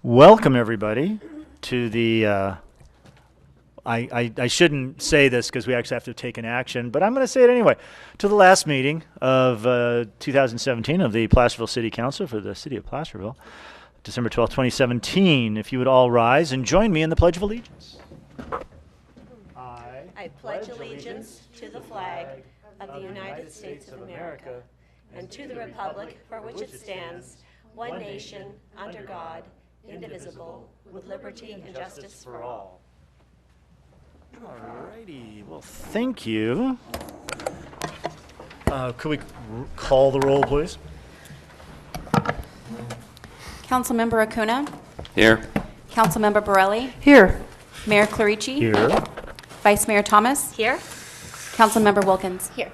Welcome, everybody, to the, I shouldn't say this because we actually have to take an action, but I'm going to say it anyway, to the last meeting of 2017 of the Placerville City Council for the City of Placerville, December 12, 2017. If you would all rise and join me in the Pledge of Allegiance. I pledge allegiance to the flag of the United States of America and to the republic for which it stands, one nation, under God, indivisible, with liberty and justice for all. Alrighty, well, thank you. Could we call the roll, please? Councilmember Acuna. Here. Councilmember Borelli. Here. Mayor Clarici. Here. Vice Mayor Thomas. Here? Councilmember Wilkins. Here.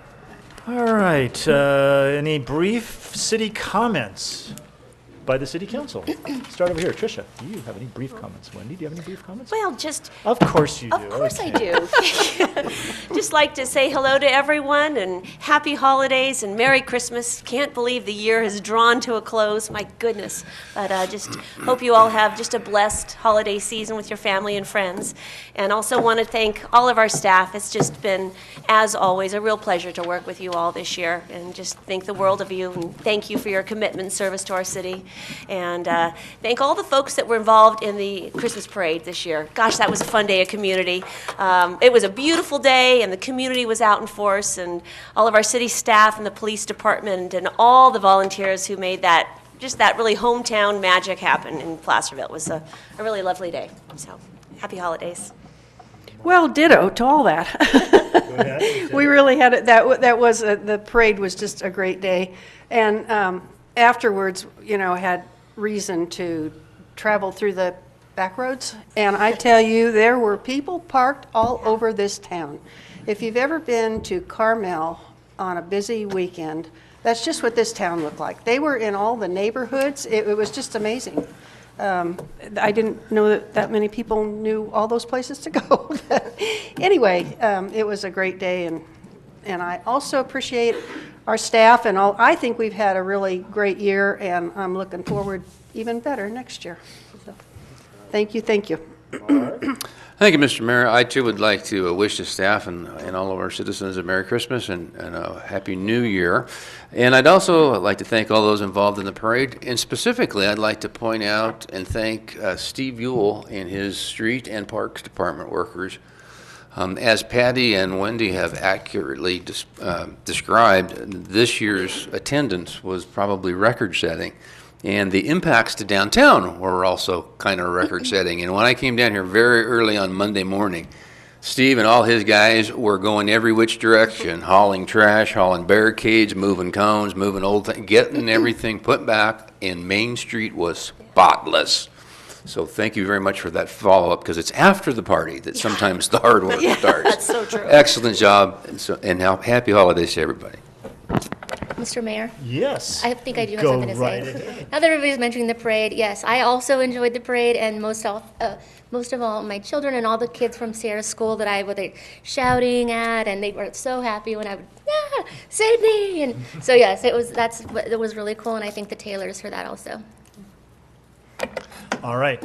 All right, any brief city comments by the City Council? Start over here. Tricia, do you have any brief comments? Wendy, do you have any brief comments? Well, just... Of course you do. Of course I do. Just like to say hello to everyone and happy holidays and Merry Christmas. Can't believe the year has drawn to a close. My goodness. But just hope you all have just a blessed holiday season with your family and friends. And also want to thank all of our staff. It's just been, as always, a real pleasure to work with you all this year. And just think the world of you and thank you for your commitment and service to our city. And thank all the folks that were involved in the Christmas parade this year. Gosh, that was a fun day of community. It was a beautiful day, and the community was out in force, and all of our city staff and the police department and all the volunteers who made that, just that really hometown magic happen in Placerville. It was a really lovely day. So, happy holidays. Well, ditto to all that. Go ahead. We really had it. That was the parade was just a great day, and afterwards, had reason to travel through the back roads, and I tell you, there were people parked all over this town. If you've ever been to Carmel on a busy weekend, that's just what this town looked like. They were in all the neighborhoods. It was just amazing. I didn't know that many people knew all those places to go. Anyway, it was a great day, and I also appreciate our staff and all. I think we've had a really great year, and I'm looking forward even better next year. So, thank you. Thank you, Mr. Mayor. I too would like to wish the staff and all of our citizens a Merry Christmas and a Happy New Year. And I'd also like to thank all those involved in the parade. And specifically, I'd like to point out and thank Steve Ewell and his street and parks department workers. As Patty and Wendy have accurately described, this year's attendance was probably record-setting, and the impacts to downtown were also kind of record-setting. And when I came down here very early on Monday morning, Steve and all his guys were going every which direction, hauling trash, hauling barricades, moving cones, moving old things, getting everything put back, and Main Street was spotless. So thank you very much for that follow-up, because it's after the party that sometimes the hard work starts. That's so true. Excellent job, and happy holidays to everybody. Mr. Mayor? Yes. I think I do have Go something to right say. ahead. Now that everybody's mentioning the parade, yes, I also enjoyed the parade, and most of all, my children and all the kids from Sierra School that I was shouting at, and they were so happy when I would, Sydney! And so yes, it was really cool, and I thank the Taylors for that also. All right.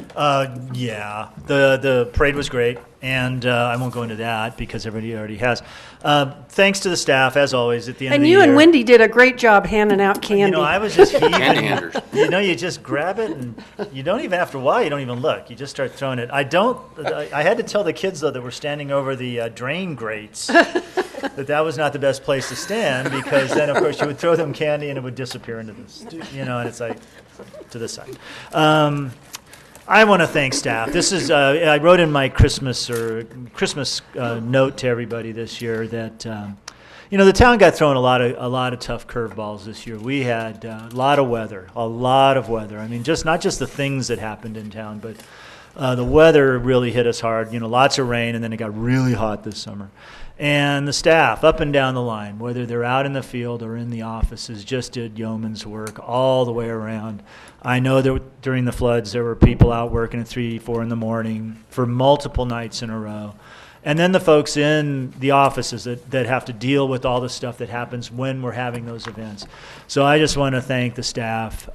Yeah, the parade was great, and I won't go into that because everybody already has. Thanks to the staff, as always, at the end of the year. And you and Wendy did a great job handing out candy. I was just heaving. Candy handers. You just grab it, and you don't even, after a while, you don't even look. You just start throwing it. I had to tell the kids, though, that were standing over the drain grates that was not the best place to stand, because then, of course, you would throw them candy, and it would disappear into the, and it's like, to the side. I want to thank staff. This is I wrote in my Christmas note to everybody this year that the town got thrown a lot of tough curveballs this year. We had a lot of weather. I mean, not just the things that happened in town, but the weather really hit us hard. Lots of rain, and then it got really hot this summer. And the staff, up and down the line, whether they're out in the field or in the offices, just did yeoman's work all the way around. I know that during the floods, there were people out working at 3, 4 in the morning for multiple nights in a row. And then the folks in the offices that have to deal with all the stuff that happens when we're having those events. So I just want to thank the staff.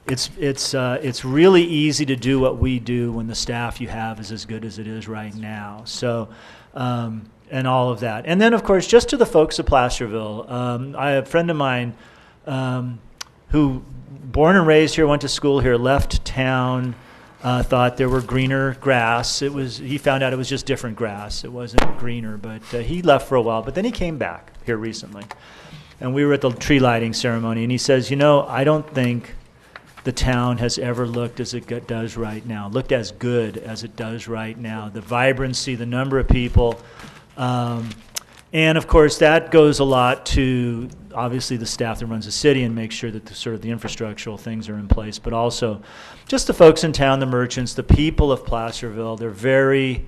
it's really easy to do what we do when the staff you have is as good as it is right now. So, and all of that. And then, of course, just to the folks of Placerville, I have a friend of mine who, born and raised here, went to school here, left town, thought there were greener grass. He found out it was just different grass. It wasn't greener, but he left for a while. But then he came back here recently. And we were at the tree lighting ceremony, and he says, I don't think the town has ever looked as it does right now, looked as good as it does right now. The vibrancy, the number of people. And, of course, that goes a lot to, obviously, the staff that runs the city and makes sure that the infrastructural things are in place, but also just the folks in town, the merchants, the people of Placerville. They're very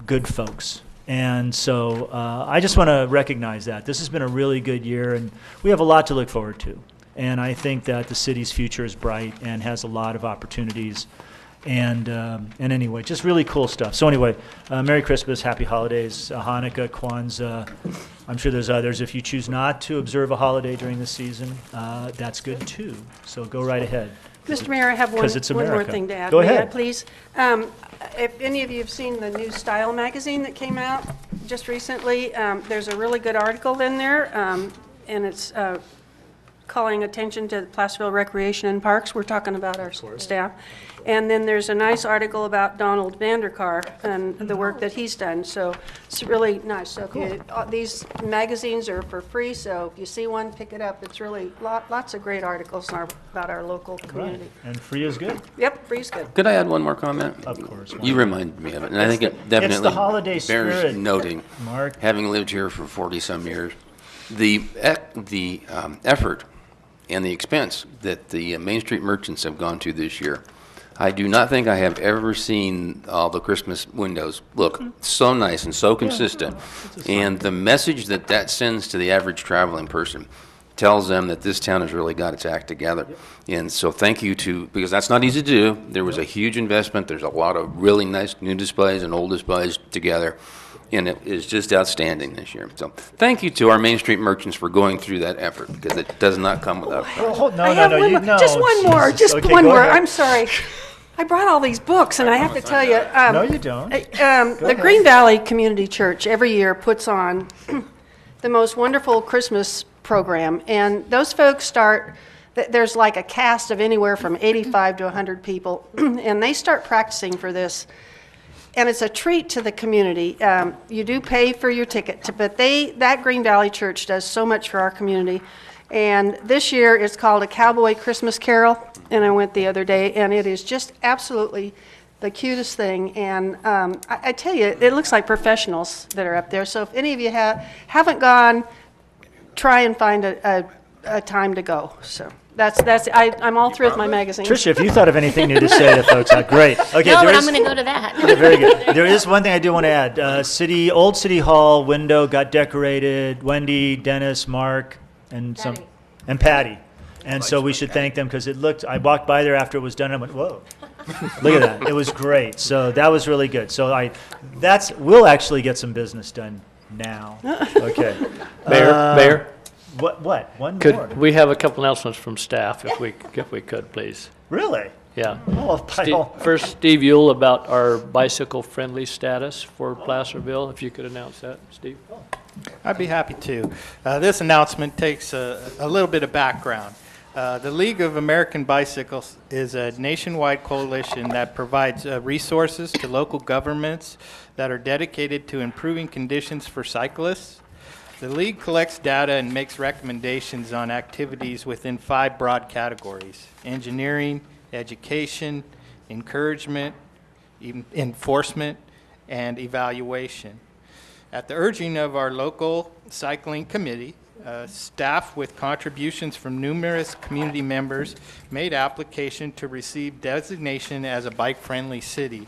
good folks. And so I just want to recognize that. This has been a really good year, and we have a lot to look forward to. And I think that the city's future is bright and has a lot of opportunities. And anyway, just really cool stuff. So anyway, Merry Christmas, Happy Holidays, Hanukkah, Kwanzaa. I'm sure there's others. If you choose not to observe a holiday during the season, that's good too. So go right ahead. Mr. Mayor, I have one more America. thing to add. Go May ahead. I, please? If any of you have seen the new Style magazine that came out just recently, there's a really good article in there, and it's calling attention to Placerville Recreation and Parks. We're talking about our staff. And then there's a nice article about Donald Vanderkar and the work that he's done. So it's really nice. So if these magazines are for free, so if you see one, pick it up. It's really lots of great articles about our local community. Right. And free is good. Yep, free is good. Could I add one more comment? Of course. You reminded me of it, and I think it definitely It's the holiday bears spirit, noting. Mark. Having lived here for 40-some years, the effort and the expense that the Main Street merchants have gone to this year, I do not think I have ever seen all the Christmas windows look so nice and so consistent. And the message that sends to the average traveling person tells them that this town has really got its act together. And so thank you because that's not easy to do. There was a huge investment. There's a lot of really nice new displays and old displays together. And it is just outstanding this year. So thank you to our Main Street merchants for going through that effort, because it does not come without cost. Just one more. Jesus. Okay, one go more. ahead. I'm sorry. I brought all these books, and I have to tell you. No, you don't. The Green Valley Community Church every year puts on the most wonderful Christmas program, and those folks start. There's like a cast of anywhere from 85 to 100 people, and they start practicing for this. And it's a treat to the community. You do pay for your ticket, but that Green Valley Church does so much for our community. And this year it's called A Cowboy Christmas Carol, and I went the other day, and it is just absolutely the cutest thing. And I tell you, it looks like professionals that are up there. So if any of you haven't gone, try and find a time to go. So. I'm all through with my magazine. Tricia, if you thought of anything new to say to folks, great. Okay, No, but I'm going to go to that. Very good. There is one thing I do want to add. Old City Hall window got decorated. Wendy, Dennis, Mark, and Patty. And so we should thank them, because I walked by there after it was done and I went, whoa. Look at that. It was great. So that was really good. So we'll actually get some business done now. Okay. Mayor? What? One more. Could we have a couple announcements from staff, if we could, please? Really? Yeah. Oh, by all. First, Steve Yule, about our bicycle-friendly status for Placerville, if you could announce that, Steve. I'd be happy to. This announcement takes a little bit of background. The League of American Bicycles is a nationwide coalition that provides resources to local governments that are dedicated to improving conditions for cyclists. The League collects data and makes recommendations on activities within 5 broad categories: engineering, education, encouragement, enforcement, and evaluation. At the urging of our local cycling committee, staff with contributions from numerous community members made application to receive designation as a bike-friendly city.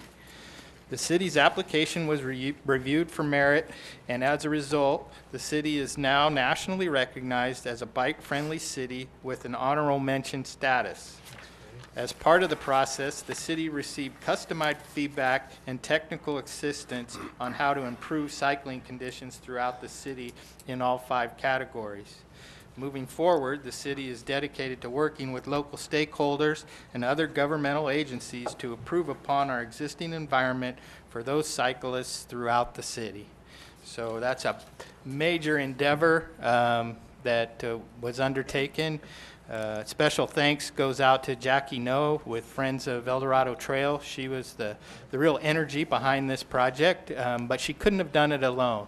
The city's application was reviewed for merit, and as a result, the city is now nationally recognized as a bike-friendly city with an honorable mention status. As part of the process, the city received customized feedback and technical assistance on how to improve cycling conditions throughout the city in all 5 categories. Moving forward, the city is dedicated to working with local stakeholders and other governmental agencies to improve upon our existing environment for those cyclists throughout the city. So that's a major endeavor that was undertaken. Special thanks goes out to Jackie No with Friends of El Dorado Trail. She was the real energy behind this project, but she couldn't have done it alone.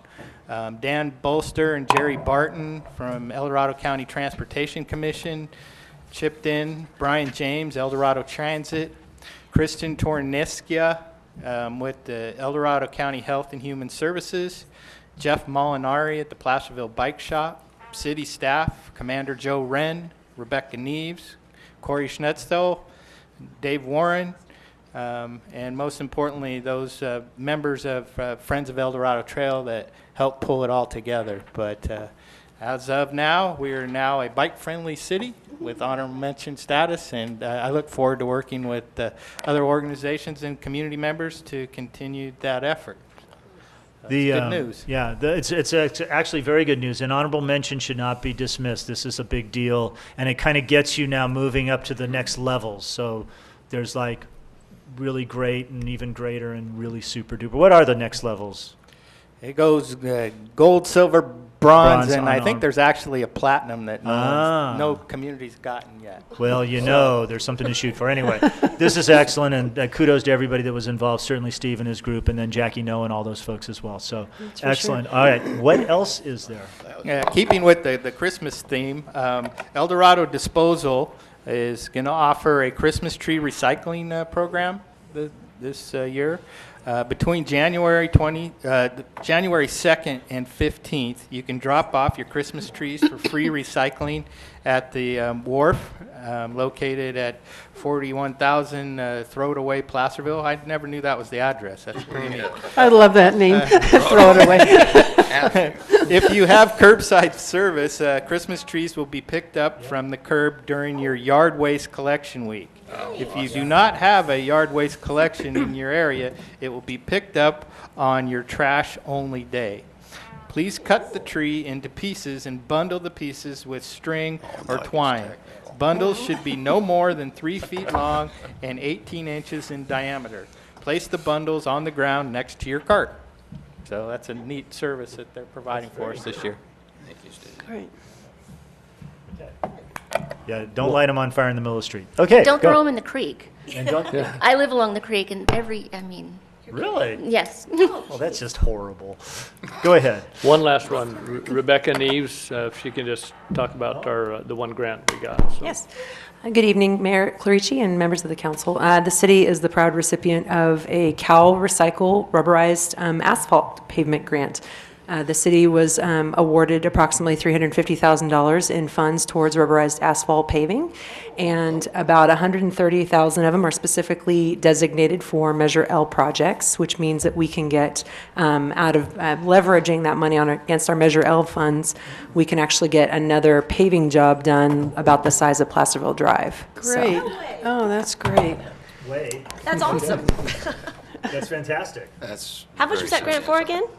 Dan Bolster and Jerry Barton from El Dorado County Transportation Commission chipped in. Brian James, El Dorado Transit. Kristen Torneskia with the El Dorado County Health and Human Services. Jeff Molinari at the Placerville Bike Shop. City staff, Commander Joe Wren, Rebecca Neves, Corey Schnetztel, Dave Warren, and most importantly, those members of Friends of El Dorado Trail that helped pull it all together. But as of now, we are now a bike-friendly city with honorable mention status, and I look forward to working with other organizations and community members to continue that effort. Good news. Yeah, it's actually very good news. An honorable mention should not be dismissed. This is a big deal, and it kind of gets you now moving up to the next levels. So there's like really great and even greater and really super duper. What are the next levels? It goes gold, silver, bronze, and I on- think there's actually a platinum that no community's gotten yet. Well, there's something to shoot for. Anyway, this is excellent, and kudos to everybody that was involved, certainly Steve and his group, and then Jackie No and all those folks as well. So excellent. All right, what else is there? Keeping with the Christmas theme, El Dorado Disposal is going to offer a Christmas tree recycling program this year. Between January 2nd and 15th, you can drop off your Christmas trees for free recycling at the wharf located at 41,000 Throw It Away, Placerville. I never knew that was the address. That's pretty neat. I love that name. Throw it away. If you have curbside service, Christmas trees will be picked up from the curb during your yard waste collection week. If you do not have a yard waste collection in your area, it will be picked up on your trash-only day. Please cut the tree into pieces and bundle the pieces with string or twine. Bundles should be no more than 3 feet long and 18 inches in diameter. Place the bundles on the ground next to your cart. So that's a neat service that they're providing for us this year. Thank you, Steve. Great. Yeah, don't light them on fire in the middle of the street. Okay, Don't go. throw them in the creek. And don't, I live along the creek, and really? yes. Well, that's just horrible. Go ahead. One last one, Rebecca Neves, if she can just talk about the one grant we got. So. Yes. Good evening, Mayor Clarici and members of the council. The city is the proud recipient of a Cal Recycle rubberized asphalt pavement grant. The city was awarded approximately $350,000 in funds towards rubberized asphalt paving, and about $130,000 of them are specifically designated for Measure L projects, which means that we can get out of leveraging that money against our Measure L funds, we can actually get another paving job done about the size of Placerville Drive. Great. Oh, that's great. Wait, That's awesome. that's fantastic. That's How much very was that grant for substantial. again?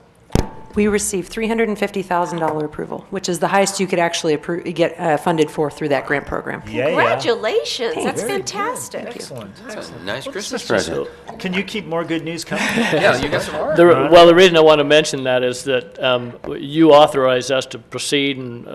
We received $350,000 approval, which is the highest you could actually get funded for through that grant program. Yeah, Congratulations. That's Very good. fantastic. Excellent. That's a nice Christmas present. Can you keep more good news coming? Yeah, you got some more? Well, the reason I want to mention that is that you authorized us to proceed and,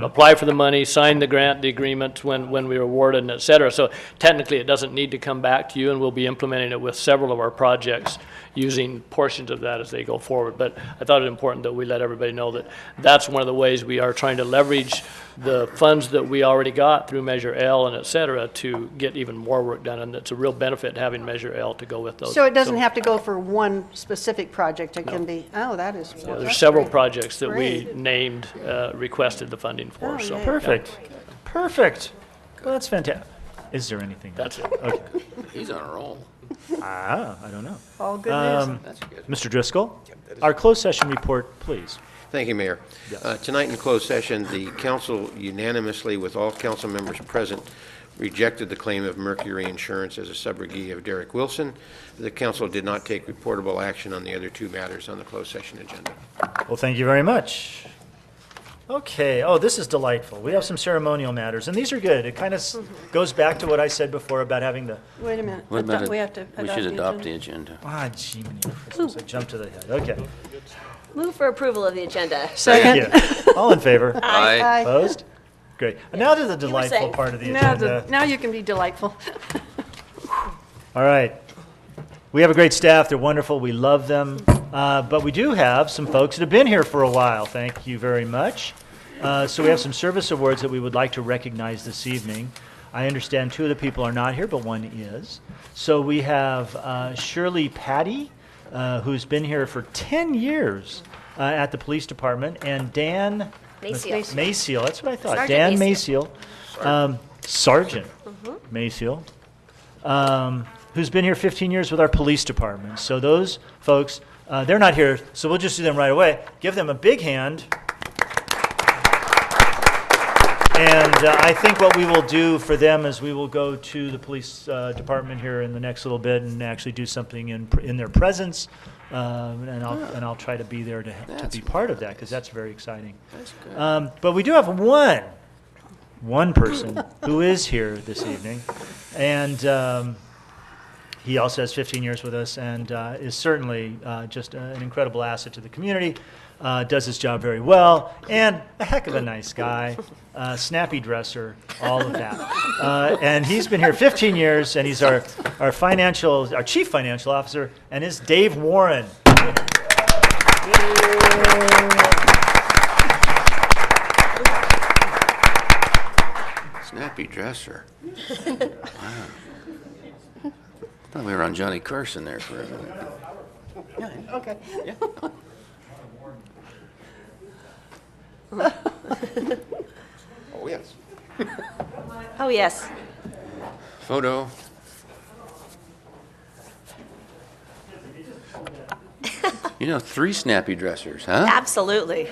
apply for the money, sign the grant, the agreement when we were awarded, and et cetera. So technically, it doesn't need to come back to you, and we'll be implementing it with several of our projects using portions of that as they go forward. But I thought it was important that we let everybody know that that's one of the ways we are trying to leverage the funds that we already got through Measure L and et cetera to get even more work done. And it's a real benefit having Measure L to go with those. So it doesn't have to go for one specific project, it can be, that is. Yeah, there's that's several great. projects that we Great. named, requested the funding for, Oh, so. yeah. Perfect. Perfect. Well, that's fantastic. Is there anything else? That's it. Okay. He's on a roll. I don't know. All good news. That's good. Mr. Driscoll, our closed session report, please. Thank you, Mayor. Tonight in closed session, the council unanimously, with all council members present, rejected the claim of Mercury Insurance as a subrogee of Derek Wilson. The council did not take reportable action on the other two matters on the closed session agenda. Well, thank you very much. Okay, oh, this is delightful. We have some ceremonial matters, and these are good. It kind of goes back to what I said before about having the, Wait a minute. What about We have to we adopt should the adopt agenda. the agenda. gee, Christmas, I jumped to the head. Okay, Move for approval of the agenda. thank you. All in favor? Aye. Opposed? Great. And now to the delightful saying. part of the Now, agenda. now you can be delightful. All right. We have a great staff. They're wonderful. We love them. But we do have some folks that have been here for a while. Thank you very much. So we have some service awards that we would like to recognize this evening. I understand 2 of the people are not here, but 1 is. So we have Shirley Patty, who's been here for 10 years at the police department, and Dan Maciel. Maciel, that's what I thought. Sergeant Dan Maciel. Maciel, Sergeant Maciel, who's been here 15 years with our police department. So those folks, they're not here, so we'll just do them right away. Give them a big hand. And I think what we will do for them is we will go to the police department here in the next little bit and actually do something in their presence. And I'll try to be there to be part of that, because that's very exciting. That's good. But we do have one person who is here this evening, and he also has 15 years with us and is certainly just an incredible asset to the community. Does his job very well, and a heck of a nice guy, snappy dresser, all of that. And he's been here 15 years, and he's our chief financial officer, and is Dave Warren. Snappy dresser. Wow. Thought we were on Johnny Carson there for a minute. Okay. Oh, yes. Oh, yes. Photo. You know, 3 snappy dressers, huh? Absolutely.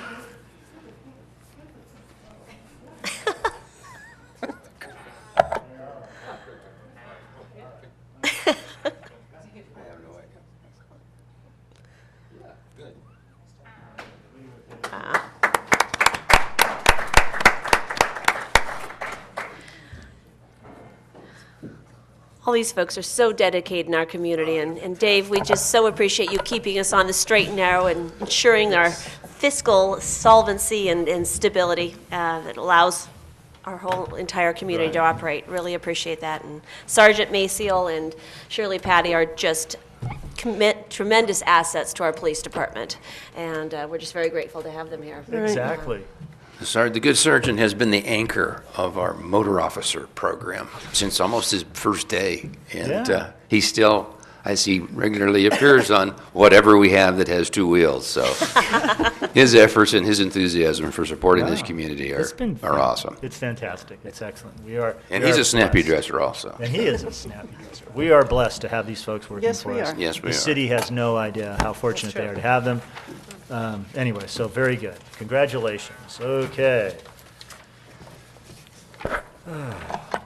All these folks are so dedicated in our community, and Dave, we just so appreciate you keeping us on the straight and narrow and ensuring our fiscal solvency and stability that allows our whole entire community to operate. Really appreciate that. And Sergeant Maciel and Shirley Patty are just tremendous assets to our police department, and we're just very grateful to have them here. Exactly. The good sergeant has been the anchor of our motor officer program since almost his first day. And Yeah. he still, as he regularly appears on whatever we have that has 2 wheels. So his efforts and his enthusiasm for supporting this Wow. community It's been are awesome. It's fantastic. It's excellent. We are. And we he's are a snappy blessed. dresser also. And he is a snappy dresser. We are blessed to have these folks working Yes, for we us. are. Yes, we The are. city has no idea how fortunate they are to have them. Anyway, so very good. Congratulations. Okay.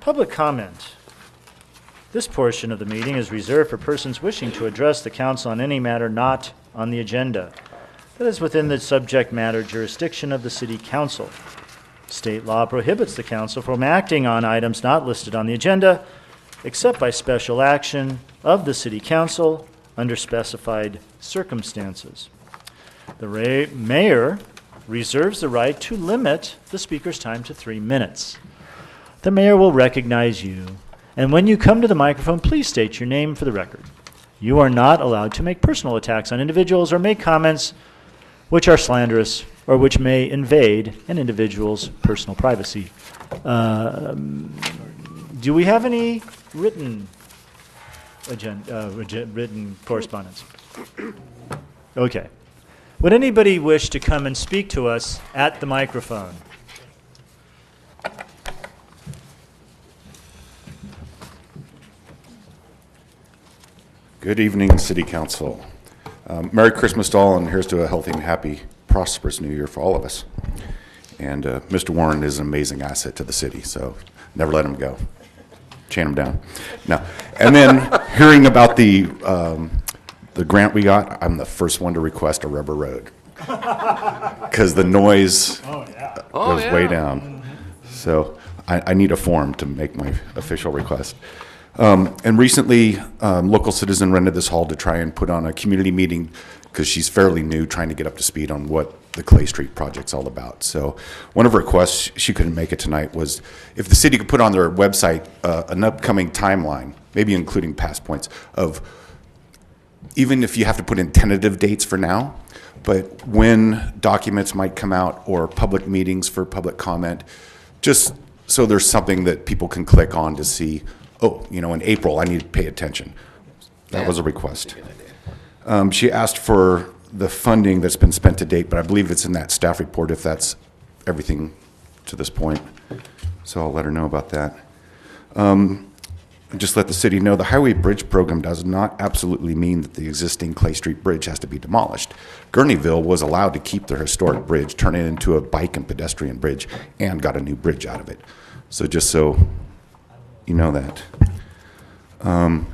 Public comment. This portion of the meeting is reserved for persons wishing to address the council on any matter not on the agenda that is within the subject matter jurisdiction of the city council. State law prohibits the council from acting on items not listed on the agenda except by special action of the city council under specified circumstances. The mayor reserves the right to limit the speaker's time to 3 minutes. The mayor will recognize you, and when you come to the microphone, please state your name for the record. You are not allowed to make personal attacks on individuals or make comments which are slanderous or which may invade an individual's personal privacy. Do we have any written written correspondence? Okay. Would anybody wish to come and speak to us at the microphone? Good evening, City Council. Merry Christmas to all, and here's to a healthy and happy, prosperous New Year for all of us. And Mr. Warren is an amazing asset to the city, so never let him go. Chain him down. No. And then hearing about the grant we got, I'm the first one to request a rubber road. Because the noise Oh, goes yeah. way down. So I need a form to make my official request. And recently, local citizen rented this hall to try and put on a community meeting because she's fairly new, trying to get up to speed on what the Clay Street project's all about. So one of her requests, she couldn't make it tonight, was if the city could put on their website an upcoming timeline, maybe including past points, of even if you have to put in tentative dates for now, but when documents might come out or public meetings for public comment, just so there's something that people can click on to see, oh, you know, in April, I need to pay attention. That was a request. She asked for the funding that's been spent to date, but I believe it's in that staff report if that's everything to this point. So I'll let her know about that. Just let the city know the highway bridge program does not absolutely mean that the existing Clay Street Bridge has to be demolished. Gurneyville was allowed to keep their historic bridge, turn it into a bike and pedestrian bridge, and got a new bridge out of it. So just so you know that. And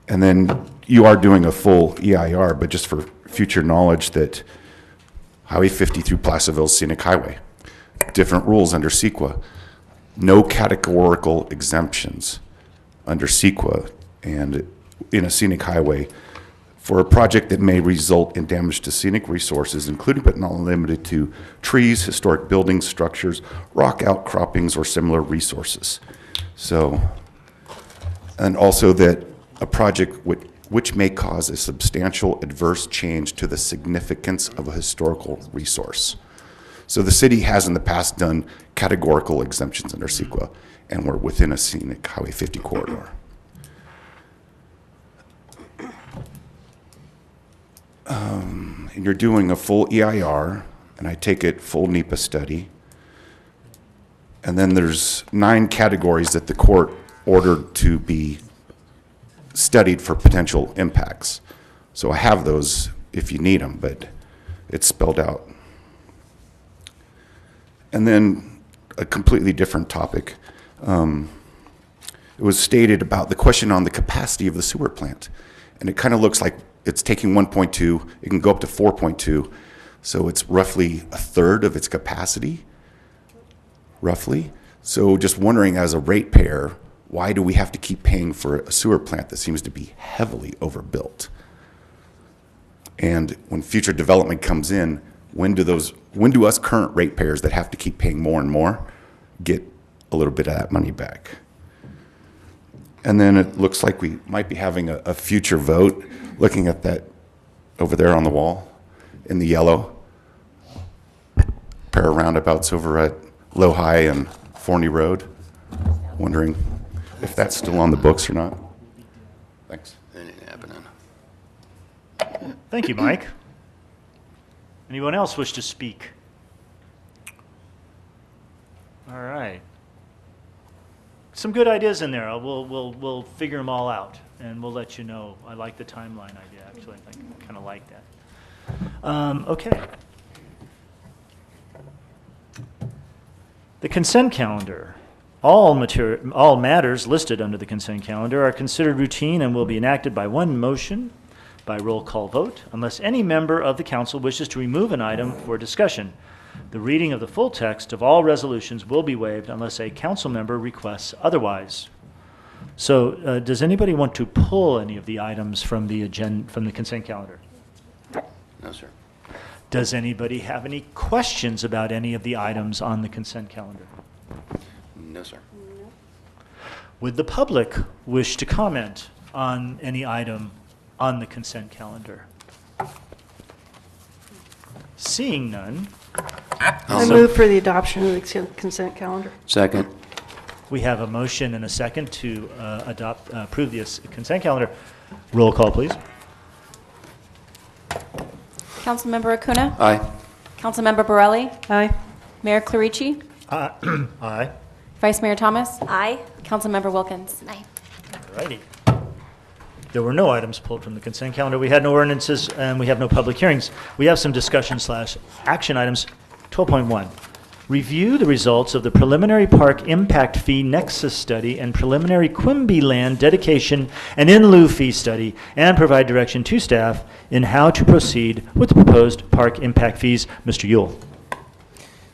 then you are doing a full EIR, but just for future knowledge that Highway 50 through Placerville Scenic Highway, different rules under CEQA, no categorical exemptions under CEQA and in a scenic highway for a project that may result in damage to scenic resources, including but not limited to trees, historic buildings, structures, rock outcroppings, or similar resources. So, and also that a project which may cause a substantial adverse change to the significance of a historical resource. So the city has in the past done categorical exemptions under CEQA, and we're within a scenic Highway 50 corridor. And you're doing a full EIR, and I take it full NEPA study. And then there's 9 categories that the court ordered to be studied for potential impacts. So I have those if you need them, but it's spelled out. And then a completely different topic. It was stated about the question on the capacity of the sewer plant. And it kind of looks like it's taking 1.2, it can go up to 4.2. So it's roughly a third of its capacity, roughly. So just wondering, as a ratepayer, why do we have to keep paying for a sewer plant that seems to be heavily overbuilt? And when future development comes in, when do us current ratepayers that have to keep paying more and more get a little bit of that money back? And then it looks like we might be having a future vote, looking at that over there on the wall in the yellow. Pair of roundabouts over at Low High and Forney Road. Wondering if that's still on the books or not. Thanks. That ain't happening. Thank you, Mike. Anyone else wish to speak? All right. Some good ideas in there. We'll figure them all out, and we'll let you know. I like the timeline idea, actually. I kind of like that. Okay. The consent calendar. All matters listed under the consent calendar are considered routine and will be enacted by one motion by roll call vote unless any member of the council wishes to remove an item for discussion. The reading of the full text of all resolutions will be waived unless a council member requests otherwise. So, does anybody want to pull any of the items from the consent calendar? No, sir. Does anybody have any questions about any of the items on the consent calendar? No, sir. Would the public wish to comment on any item on the consent calendar? Seeing none. I move for the adoption of the consent calendar. Second. We have a motion and a second to approve the consent calendar. Roll call, please. Councilmember Acuna? Aye. Councilmember Borelli? Aye. Mayor Clarici? Aye. Vice Mayor Thomas? Aye. Councilmember Wilkins? Aye. Righty. There were no items pulled from the consent calendar. We had no ordinances, and we have no public hearings. We have some discussion/action items. 12.1. Review the results of the preliminary park impact fee nexus study and preliminary Quimby land dedication and in lieu fee study, and provide direction to staff in how to proceed with the proposed park impact fees. Mr. Yule.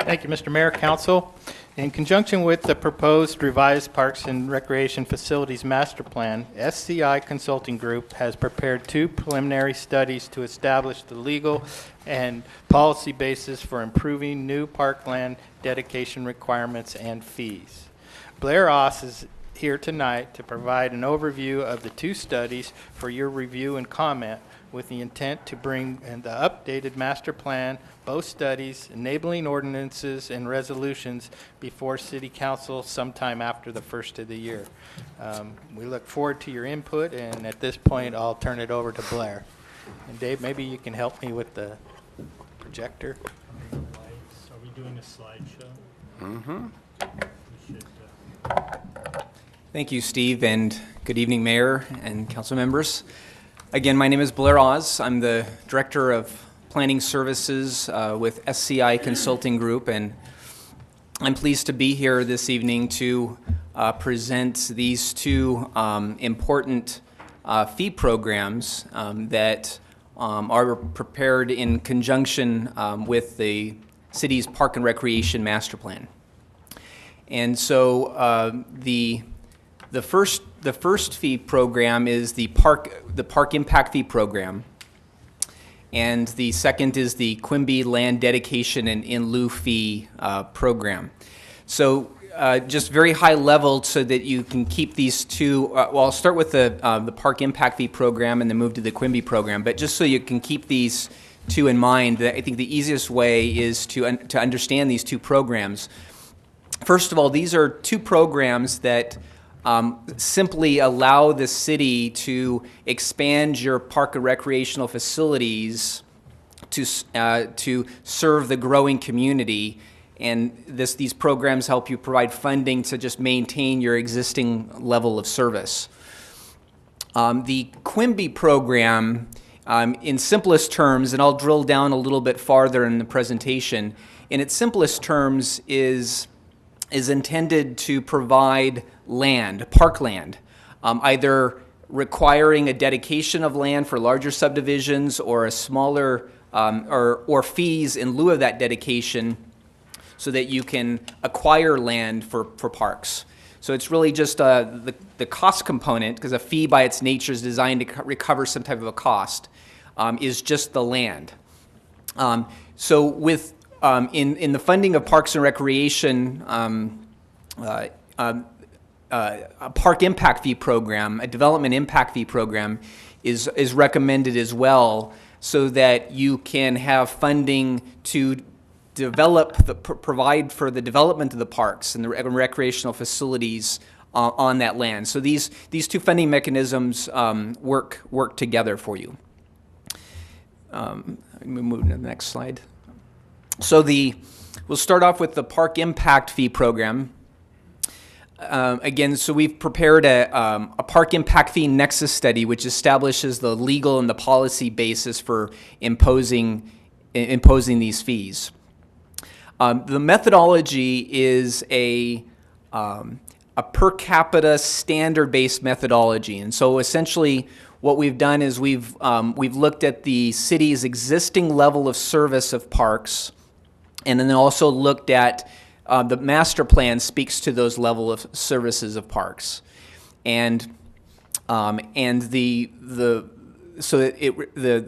Thank you, Mr. Mayor, Council. In conjunction with the proposed revised Parks and Recreation Facilities Master Plan, SCI Consulting Group has prepared 2 preliminary studies to establish the legal and policy basis for improving new parkland dedication requirements and fees. Blair Oss is here tonight to provide an overview of the 2 studies for your review and comment, with the intent to bring in the updated master plan, both studies, enabling ordinances and resolutions before City Council sometime after the first of the year. We look forward to your input, and at this point, I'll turn it over to Blair. And Dave, maybe you can help me with the projector. Are we doing a slideshow? Mm-hmm. We should, Thank you, Steve, and good evening, Mayor and council members. Again, my name is Blair Oz. I'm the Director of Planning Services with SCI Consulting Group, and I'm pleased to be here this evening to present these 2 important fee programs that are prepared in conjunction with the city's Park and Recreation Master Plan. And so the first fee program is the Park Impact Fee Program, and the second is the Quimby Land Dedication and In Lieu Fee Program. So just very high level so that you can keep these 2, well, I'll start with the Park Impact Fee Program and then move to the Quimby program, but just so you can keep these 2 in mind, I think the easiest way is to understand these 2 programs. First of all, these are 2 programs that simply allow the city to expand your park and recreational facilities to serve the growing community. And these programs help you provide funding to just maintain your existing level of service. The Quimby program, in simplest terms, and I'll drill down a little bit farther in the presentation, in its simplest terms is intended to provide land, parkland, either requiring a dedication of land for larger subdivisions or a smaller, or fees in lieu of that dedication so that you can acquire land for parks. So it's really just the cost component, because a fee by its nature is designed to recover some type of a cost, is just the land. So with in the funding of parks and recreation, a park impact fee program, a development impact fee program is recommended as well, so that you can have funding to provide for the development of the parks and the recreational facilities on that land. So these 2 funding mechanisms work together for you. Let me move to the next slide. So we'll start off with the Park Impact Fee Program. Again, so we've prepared a Park Impact Fee Nexus study, which establishes the legal and the policy basis for imposing these fees. The methodology is a per capita standard-based methodology, and so essentially what we've done is we've looked at the city's existing level of service of parks, and then also looked at the master plan speaks to those level of services of parks, and the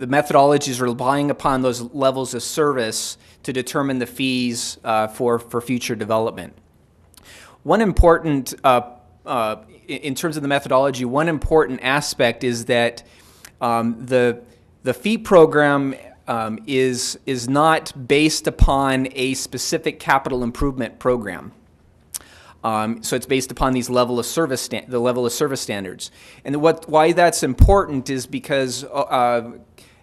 methodology is relying upon those levels of service to determine the fees for future development. One important, in terms of the methodology, one important aspect is that the fee program is not based upon a specific capital improvement program. So it's based upon these level of service the level of service standards. And why that's important is because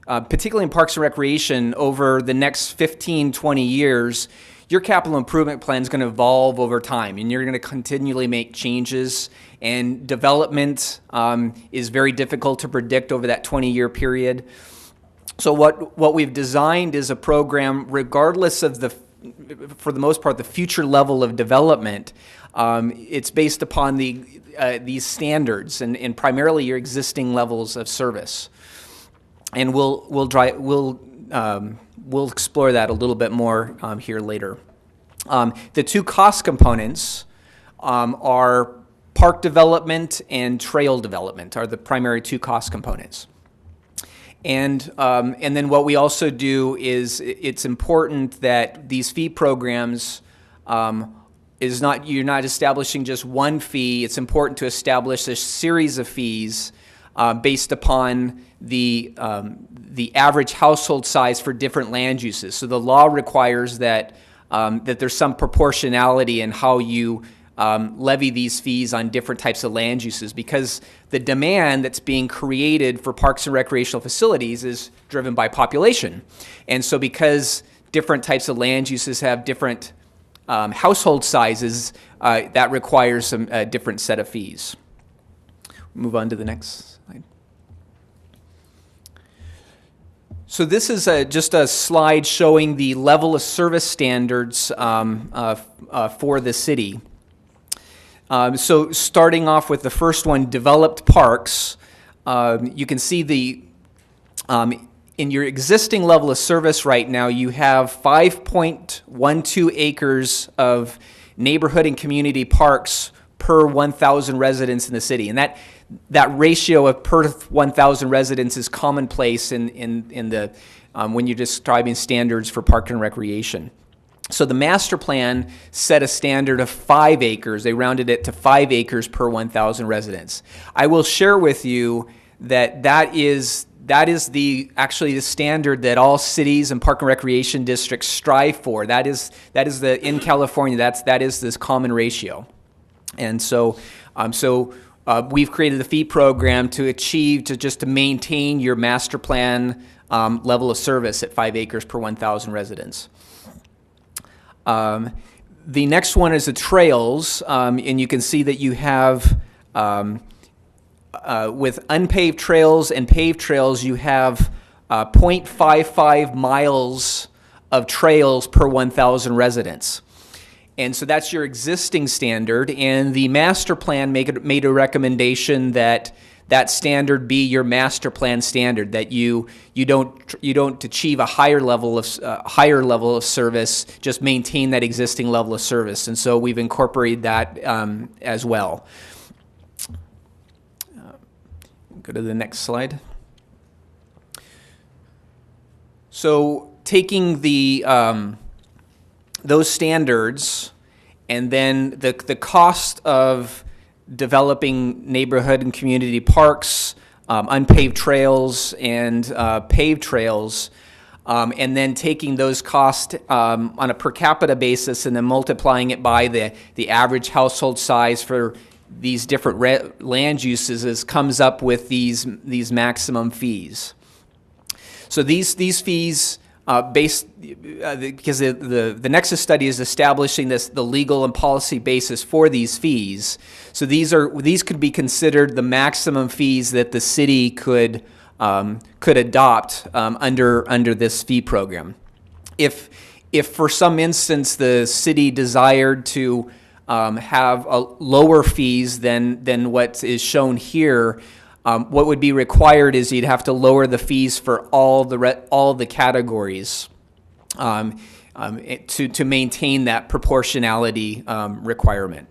particularly in Parks and Recreation, over the next 15, 20 years, your capital improvement plan is going to evolve over time, and you're going to continually make changes, and development is very difficult to predict over that 20-year period. So what we've designed is a program, regardless of for the most part, the future level of development. It's based upon these standards and primarily your existing levels of service. And we'll explore that a little bit more here later. The two cost components are park development and trail development are the primary two cost components. And then what we also do is it's important that these fee programs you're not establishing just one fee. It's important to establish a series of fees based upon the average household size for different land uses. So the law requires that there's some proportionality in how you levy these fees on different types of land uses, because the demand that's being created for parks and recreational facilities is driven by population. And so because different types of land uses have different household sizes, that requires some different set of fees. Move on to the next slide. So this is just a slide showing the level of service standards for the city. So starting off with the first one, developed parks, you can see in your existing level of service right now, you have 5.12 acres of neighborhood and community parks per 1,000 residents in the city. And that ratio of per 1,000 residents is commonplace in the when you're describing standards for park and recreation. So the master plan set a standard of 5 acres. They rounded it to 5 acres per 1,000 residents. I will share with you that is actually the standard that all cities and park and recreation districts strive for. That is in California. That is this common ratio, and so we've created the fee program to maintain your master plan level of service at 5 acres per 1,000 residents. The next one is the trails, and you can see that you have. With unpaved trails and paved trails, you have 0.55 miles of trails per 1,000 residents. And so that's your existing standard, and the master plan made a recommendation that standard be your master plan standard, that you don't achieve a higher level of service, just maintain that existing level of service. And so we've incorporated that as well. Go to the next slide. So taking those standards and then the cost of developing neighborhood and community parks, unpaved trails and paved trails, and then taking those costs on a per capita basis and then multiplying it by the average household size for these different land uses comes up with these maximum fees. So these fees, because the Nexus study is establishing the legal and policy basis for these fees. So these could be considered the maximum fees that the city could adopt under this fee program. If for some instance the city desired to have lower fees than what is shown here, what would be required is you'd have to lower the fees for all the categories to maintain that proportionality requirement.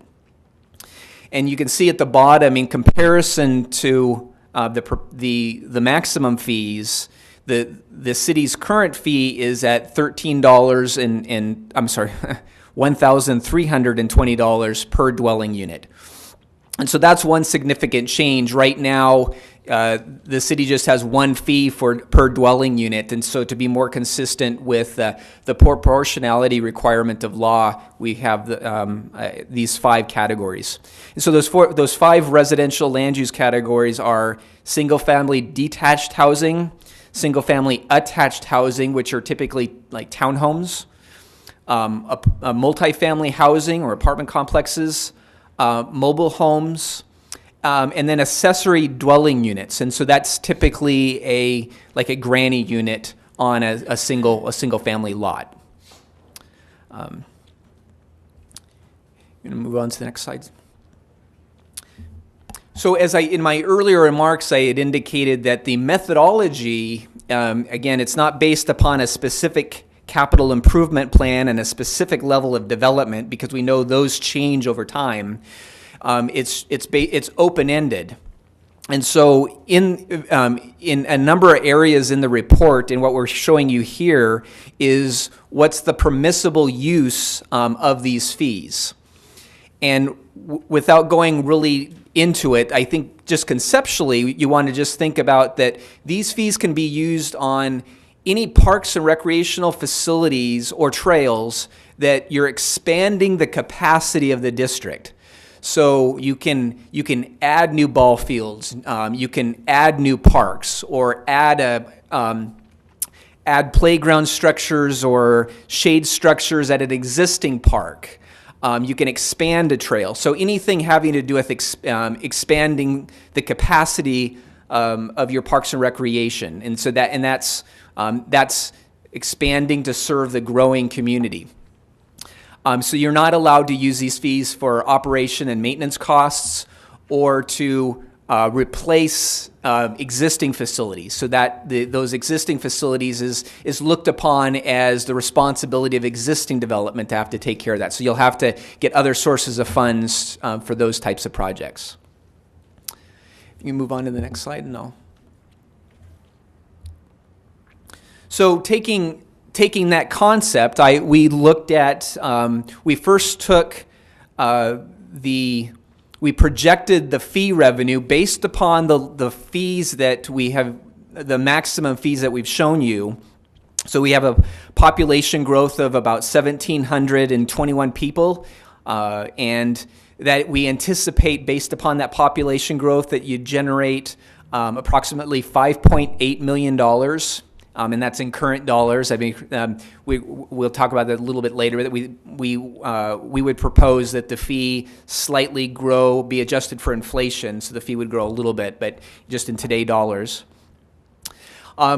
And you can see at the bottom, in comparison to the maximum fees, the city's current fee is at $1,320 per dwelling unit. And so that's one significant change. Right now, the city just has one fee per dwelling unit, and so to be more consistent with the proportionality requirement of law, we have these 5 categories. And so those 5 residential land use categories are single-family detached housing, single-family attached housing, which are typically like townhomes, a multifamily housing or apartment complexes, mobile homes, and then accessory dwelling units. And so that's typically a granny unit on a single family lot. I'm going to move on to the next slide. So in my earlier remarks, I had indicated that the methodology, again, it's not based upon a specific capital improvement plan and a specific level of development, because we know those change over time, it's open-ended. And so in a number of areas in the report, and what we're showing you here, is what's the permissible use of these fees. And without going really into it, I think just conceptually, you want to just think about that these fees can be used on any parks and recreational facilities or trails that you're expanding the capacity of the district. So you can add new ball fields, you can add new parks, or add playground structures or shade structures at an existing park. You can expand a trail. So anything having to do with expanding the capacity of your parks and recreation, and so that's expanding to serve the growing community. So you're not allowed to use these fees for operation and maintenance costs, or to replace existing facilities. So that those existing facilities is looked upon as the responsibility of existing development to have to take care of that. So you'll have to get other sources of funds for those types of projects. You can move on to the next slide, and I'll. So taking that concept, we looked at, we first took we projected the fee revenue based upon the fees that we have, the maximum fees that we've shown you. So we have a population growth of about 1,721 people, and that we anticipate, based upon that population growth, that you generate approximately $5.8 million. And that's in current dollars. I mean, we'll talk about that a little bit later. That we would propose that the fee slightly be adjusted for inflation, so the fee would grow a little bit, but just in today dollars.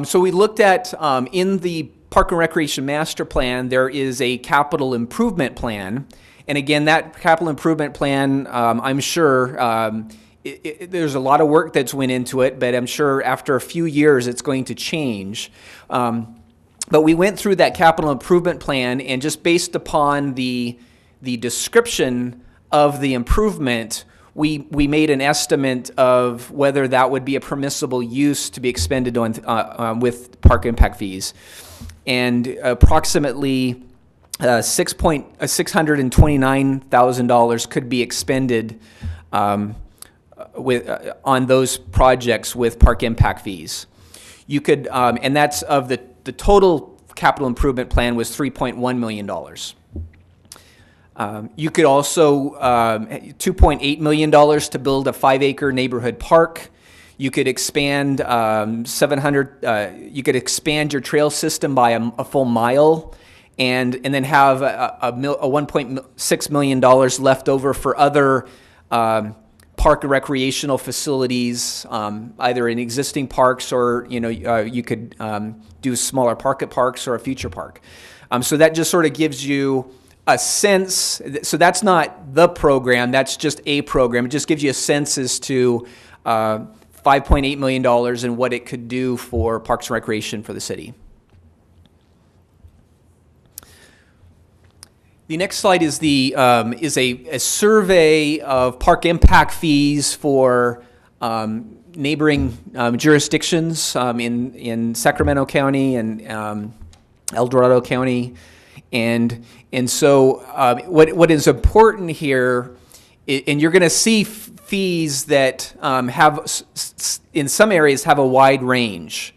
So we looked at in the Park and Recreation Master Plan, there is a capital improvement plan, and again, that capital improvement plan, I'm sure. There's a lot of work that's went into it, but I'm sure after a few years it's going to change. But we went through that capital improvement plan, and just based upon the description of the improvement, we made an estimate of whether that would be a permissible use to be expended on with park impact fees. And approximately $629,000 could be expended on those projects with park impact fees. You could, and that's of the total capital improvement plan was $3.1 million. You could also, $2.8 million to build a 5-acre neighborhood park. You could expand you could expand your trail system by a full mile, and then have a $1.6 million left over for other park and recreational facilities, either in existing parks, or you could do smaller parks or a future park. So that just sort of gives you a sense. So that's not the program, that's just a program. It just gives you a sense as to $5.8 million and what it could do for parks and recreation for the city. The next slide is a survey of park impact fees for neighboring jurisdictions in Sacramento County and El Dorado County, and so what is important here, and you're going to see fees that have in some areas have a wide range,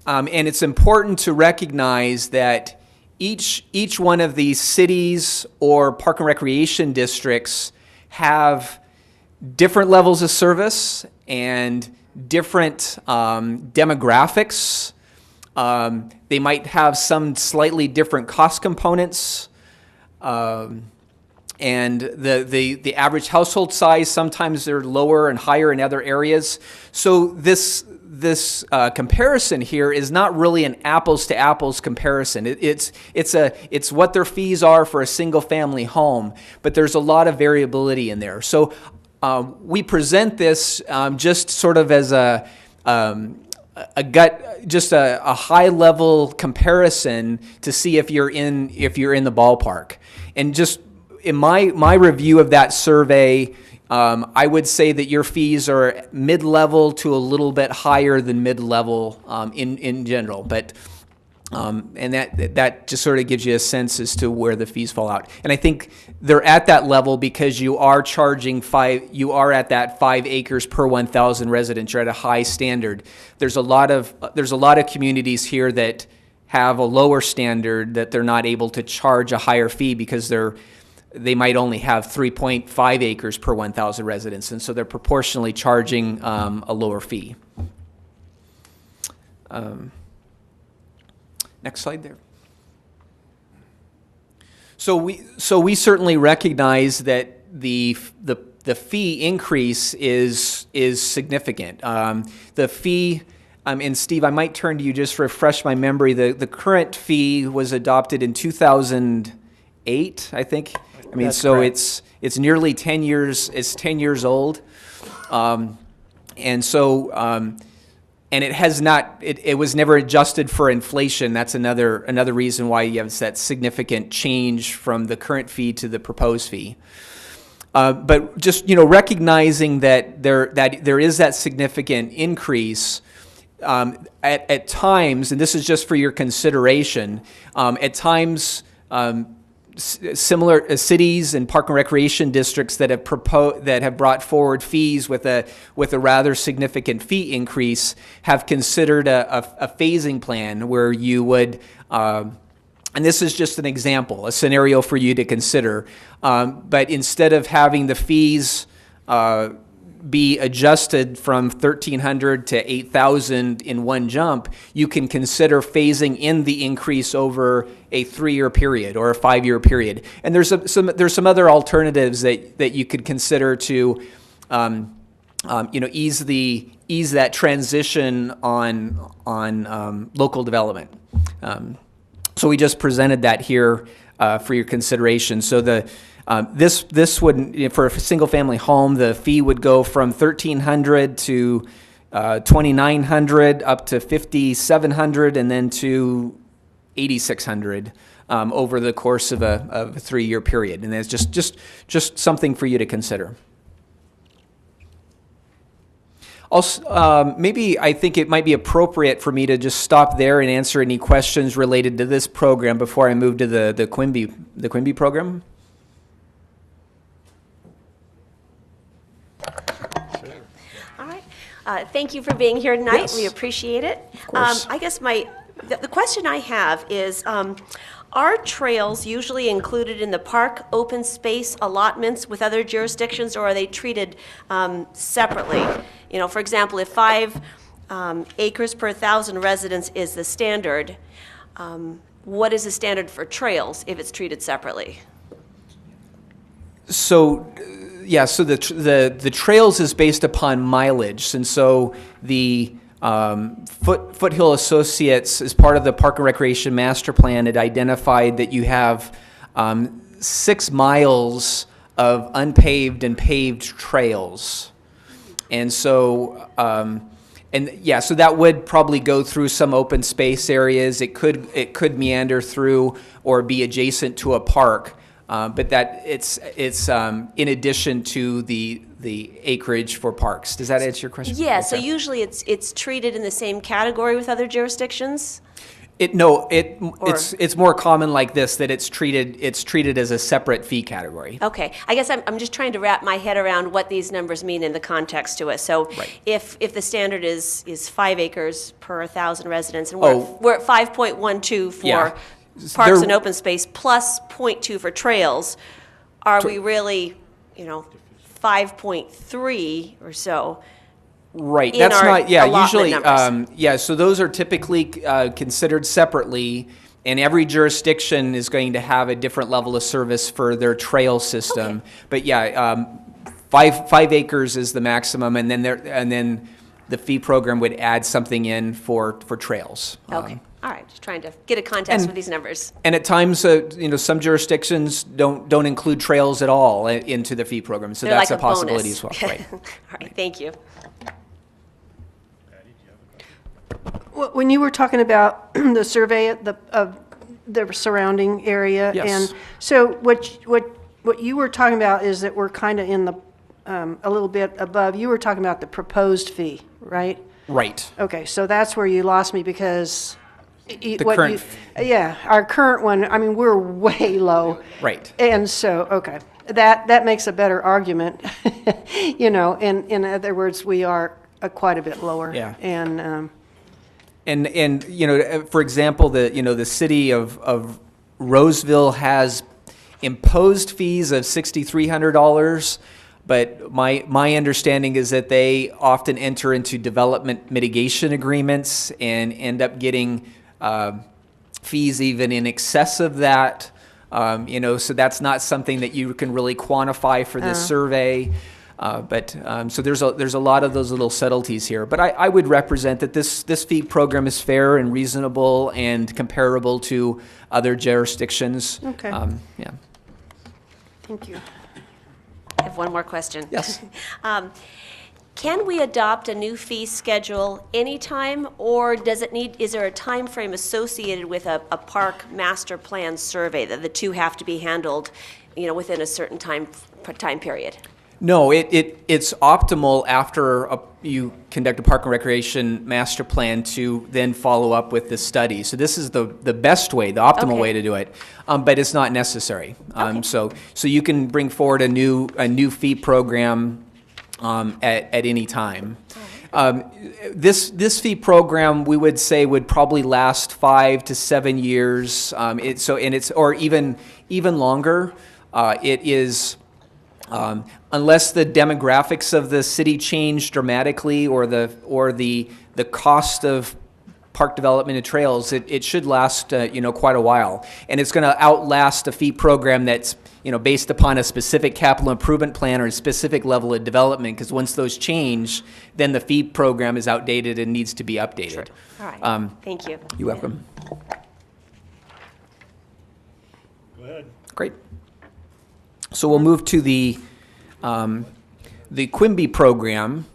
and it's important to recognize that each one of these cities or park and recreation districts have different levels of service and different demographics. They might have some slightly different cost components, and the average household size, sometimes they're lower and higher in other areas. So this comparison here is not really an apples to apples comparison. It's what their fees are for a single family home, but there's a lot of variability in there. So we present this just sort of as a a high level comparison to see if you're in the ballpark. And just in my review of that survey, I would say that your fees are mid-level to a little bit higher than mid-level in general, but and that just sort of gives you a sense as to where the fees fall out. And I think they're at that level because you are at that 5 acres per 1,000 residents. You're at a high standard. There's a lot of communities here that have a lower standard that they're not able to charge a higher fee because they might only have 3.5 acres per 1,000 residents, and so they're proportionally charging a lower fee. Next slide there. So we certainly recognize that the fee increase is significant. The fee, and Steve, I might turn to you just to refresh my memory. The current fee was adopted in 2008, I think. I mean, That's so correct. it's nearly 10 years. It's 10 years old, and so. And it has not. It was never adjusted for inflation. That's another reason why you have that significant change from the current fee to the proposed fee. But just recognizing that there is that significant increase at times, and this is just for your consideration. At times, similar cities and park and recreation districts that have brought forward fees with a rather significant fee increase have considered a phasing plan where you would, and this is just an example, a scenario for you to consider, but instead of having the fees be adjusted from 1,300 to 8,000 in one jump, you can consider phasing in the increase over a 3-year period or a 5-year period. And there's some other alternatives that you could consider to ease that transition on local development. So we just presented that here for your consideration. So this would, for a single family home, the fee would go from $1,300 to $2,900 up to $5,700 and then to $8,600 over the course of a 3-year period. And that's just something for you to consider. Also, maybe I think it might be appropriate for me to just stop there and answer any questions related to this program before I move to the Quimby program. Thank you for being here tonight. Yes. We appreciate it. Of course. I guess the question I have is, are trails usually included in the park open space allotments with other jurisdictions, or are they treated separately? For example, if 5 acres per 1,000 residents is the standard, what is the standard for trails if it's treated separately? So the trails is based upon mileage, and so the Foothill Associates, as part of the Park and Recreation Master Plan, had identified that you have 6 miles of unpaved and paved trails, and so so that would probably go through some open space areas. It could meander through or be adjacent to a park. But that it's in addition to the acreage for parks. Does that answer your question? Yeah. So usually it's treated in the same category with other jurisdictions. It's more common like this, that it's treated as a separate fee category. Okay. I guess I'm just trying to wrap my head around what these numbers mean in the context to us. So Right. if the standard is 5 acres per 1,000 residents, and we're at 5.12 for Yeah. parks There- and open space plus 0.2 for trails, are we really, 5.3 or so? Right. In That's our not. Yeah. allotment Usually. numbers. So those are typically considered separately, and every jurisdiction is going to have a different level of service for their trail system. Okay. But yeah, 5 acres is the maximum, and then the fee program would add something in for trails. Okay. All right. Just trying to get a context and- with these numbers. And at times, some jurisdictions don't include trails at all into the fee program, so They're that's like a possibility bonus. as well. Right. All right. Thank you. When you were talking about the survey of the surrounding area, Yes. and so what you were talking about is that we're kind of in the a little bit above. You were talking about the proposed fee, right? Right. Okay, so that's where you lost me because The current yeah, our current one. I mean, we're way low. Right. And so, okay, that makes a better argument. You know, in other words, we are quite a bit lower. Yeah. And you know, for example, the city of Roseville has imposed fees of $6,300, but my understanding is that they often enter into development mitigation agreements and end up getting fees even in excess of that. You know, so that's not something that you can really quantify for this survey. So there's a lot of those little subtleties here. But I would represent that this fee program is fair and reasonable and comparable to other jurisdictions. Okay. Yeah. thank you. I have one more question. Yes. Can we adopt a new fee schedule anytime, or is there a time frame associated with a park master plan survey that the two have to be handled, you know, within a certain time period? No, it's optimal after you conduct a park and recreation master plan to then follow up with the study. So this is the best way, the optimal way to do it, but it's not necessary. So you can bring forward a new fee program at any time. This fee program, we would say, would probably last 5 to 7 years. Or even longer. It is. Unless the demographics of the city change dramatically, or the cost of park development and trails, it should last quite a while, and it's going to outlast a fee program that's based upon a specific capital improvement plan or a specific level of development. Because once those change, then the fee program is outdated and needs to be updated. All right. Thank you. You're welcome. Go ahead. Great. So we'll move to the Quimby program.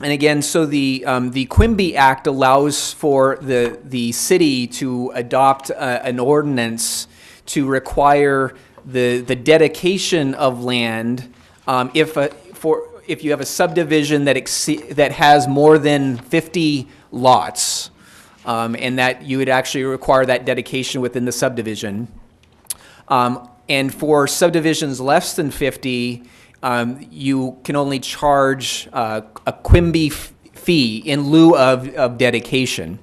And again, so the Quimby Act allows for the city to adopt an ordinance to require the dedication of land if you have a subdivision that has more than 50 lots, and that you would actually require that dedication within the subdivision. And for subdivisions less than 50, you can only charge a Quimby fee in lieu of dedication.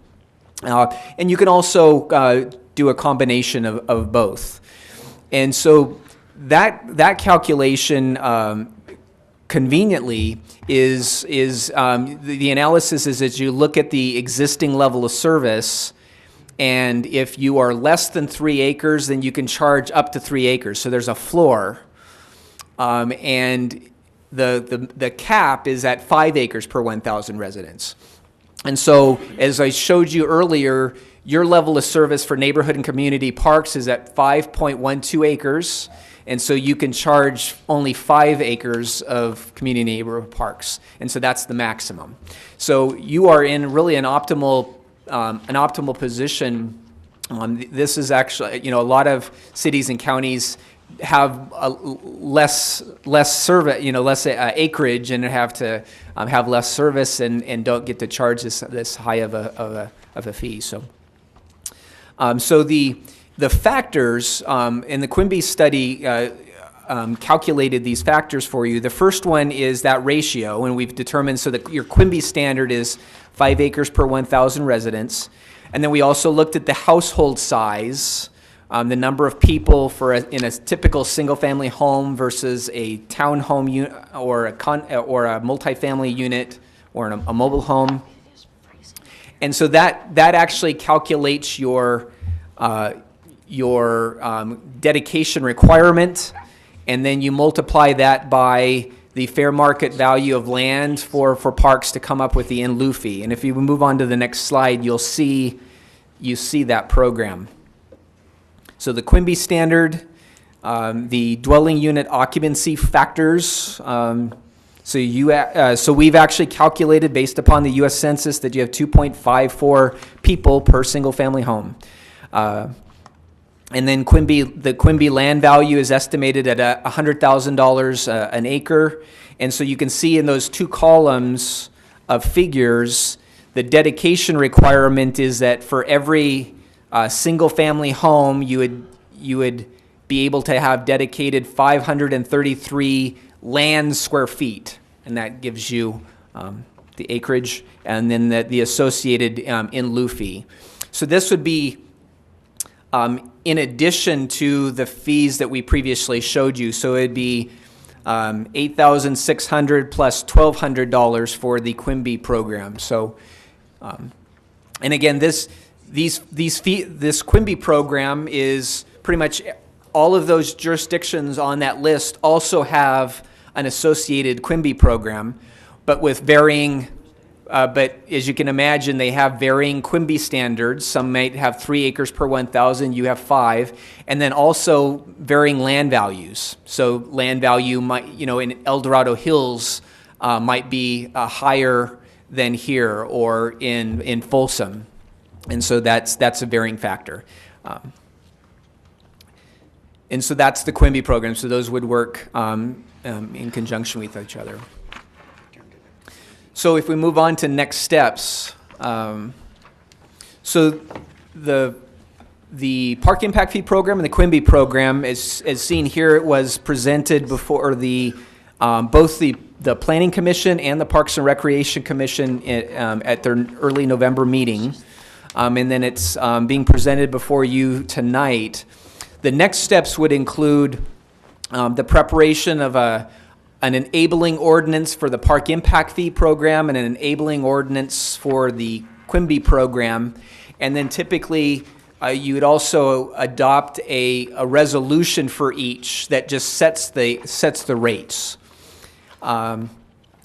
And you can also do a combination of both. And so that calculation conveniently is the analysis is that you look at the existing level of service. And if you are less than 3 acres, then you can charge up to 3 acres. So there's a floor. And the cap is at 5 acres per 1,000 residents. And so, as I showed you earlier, your level of service for neighborhood and community parks is at 5.12 acres. And so you can charge only 5 acres of community neighborhood parks. And so that's the maximum. So you are in really an optimal position. This is actually, a lot of cities and counties have less service, less acreage, and have to have less service and don't get to charge this high of a fee. So the factors in the Quimby study calculated these factors for you. The first one is that ratio, and we've determined so that your Quimby standard is 5 acres per 1,000 residents. And then we also looked at the household size, the number of people in a typical single-family home versus a townhome unit or a multifamily unit or a mobile home. And so that actually calculates your dedication requirement, and then you multiply that by the fair market value of land for parks to come up with the in lieu fee. And if you move on to the next slide, you see that program. So the Quimby standard, the dwelling unit occupancy factors, So we've actually calculated, based upon the U.S. Census, that you have 2.54 people per single-family home. And then the Quimby land value is estimated at $100,000 an acre. And so you can see in those two columns of figures, the dedication requirement is that for every single-family home, you would be able to have dedicated 533 land square feet, and that gives you the acreage, and then the associated in lieu fee. So this would be in addition to the fees that we previously showed you. So it'd be $8,600 plus $1,200 for the Quimby program. So, and again, this Quimby program is pretty much all of those jurisdictions on that list also have an associated Quimby program, but with varying, but as you can imagine, they have varying Quimby standards. Some might have 3 acres per 1,000, you have 5, and then also varying land values. So land value might, in El Dorado Hills might be higher than here or in Folsom. And so that's a varying factor. And so that's the Quimby program. So those would work in conjunction with each other. So if we move on to next steps, so the Park Impact Fee program and the Quimby program, as seen here, it was presented before both the Planning Commission and the Parks and Recreation Commission at their early November meeting, and then it's being presented before you tonight. The next steps would include the preparation of an enabling ordinance for the Park Impact Fee program and an enabling ordinance for the Quimby program. And then typically you would also adopt a resolution for each that just sets the rates.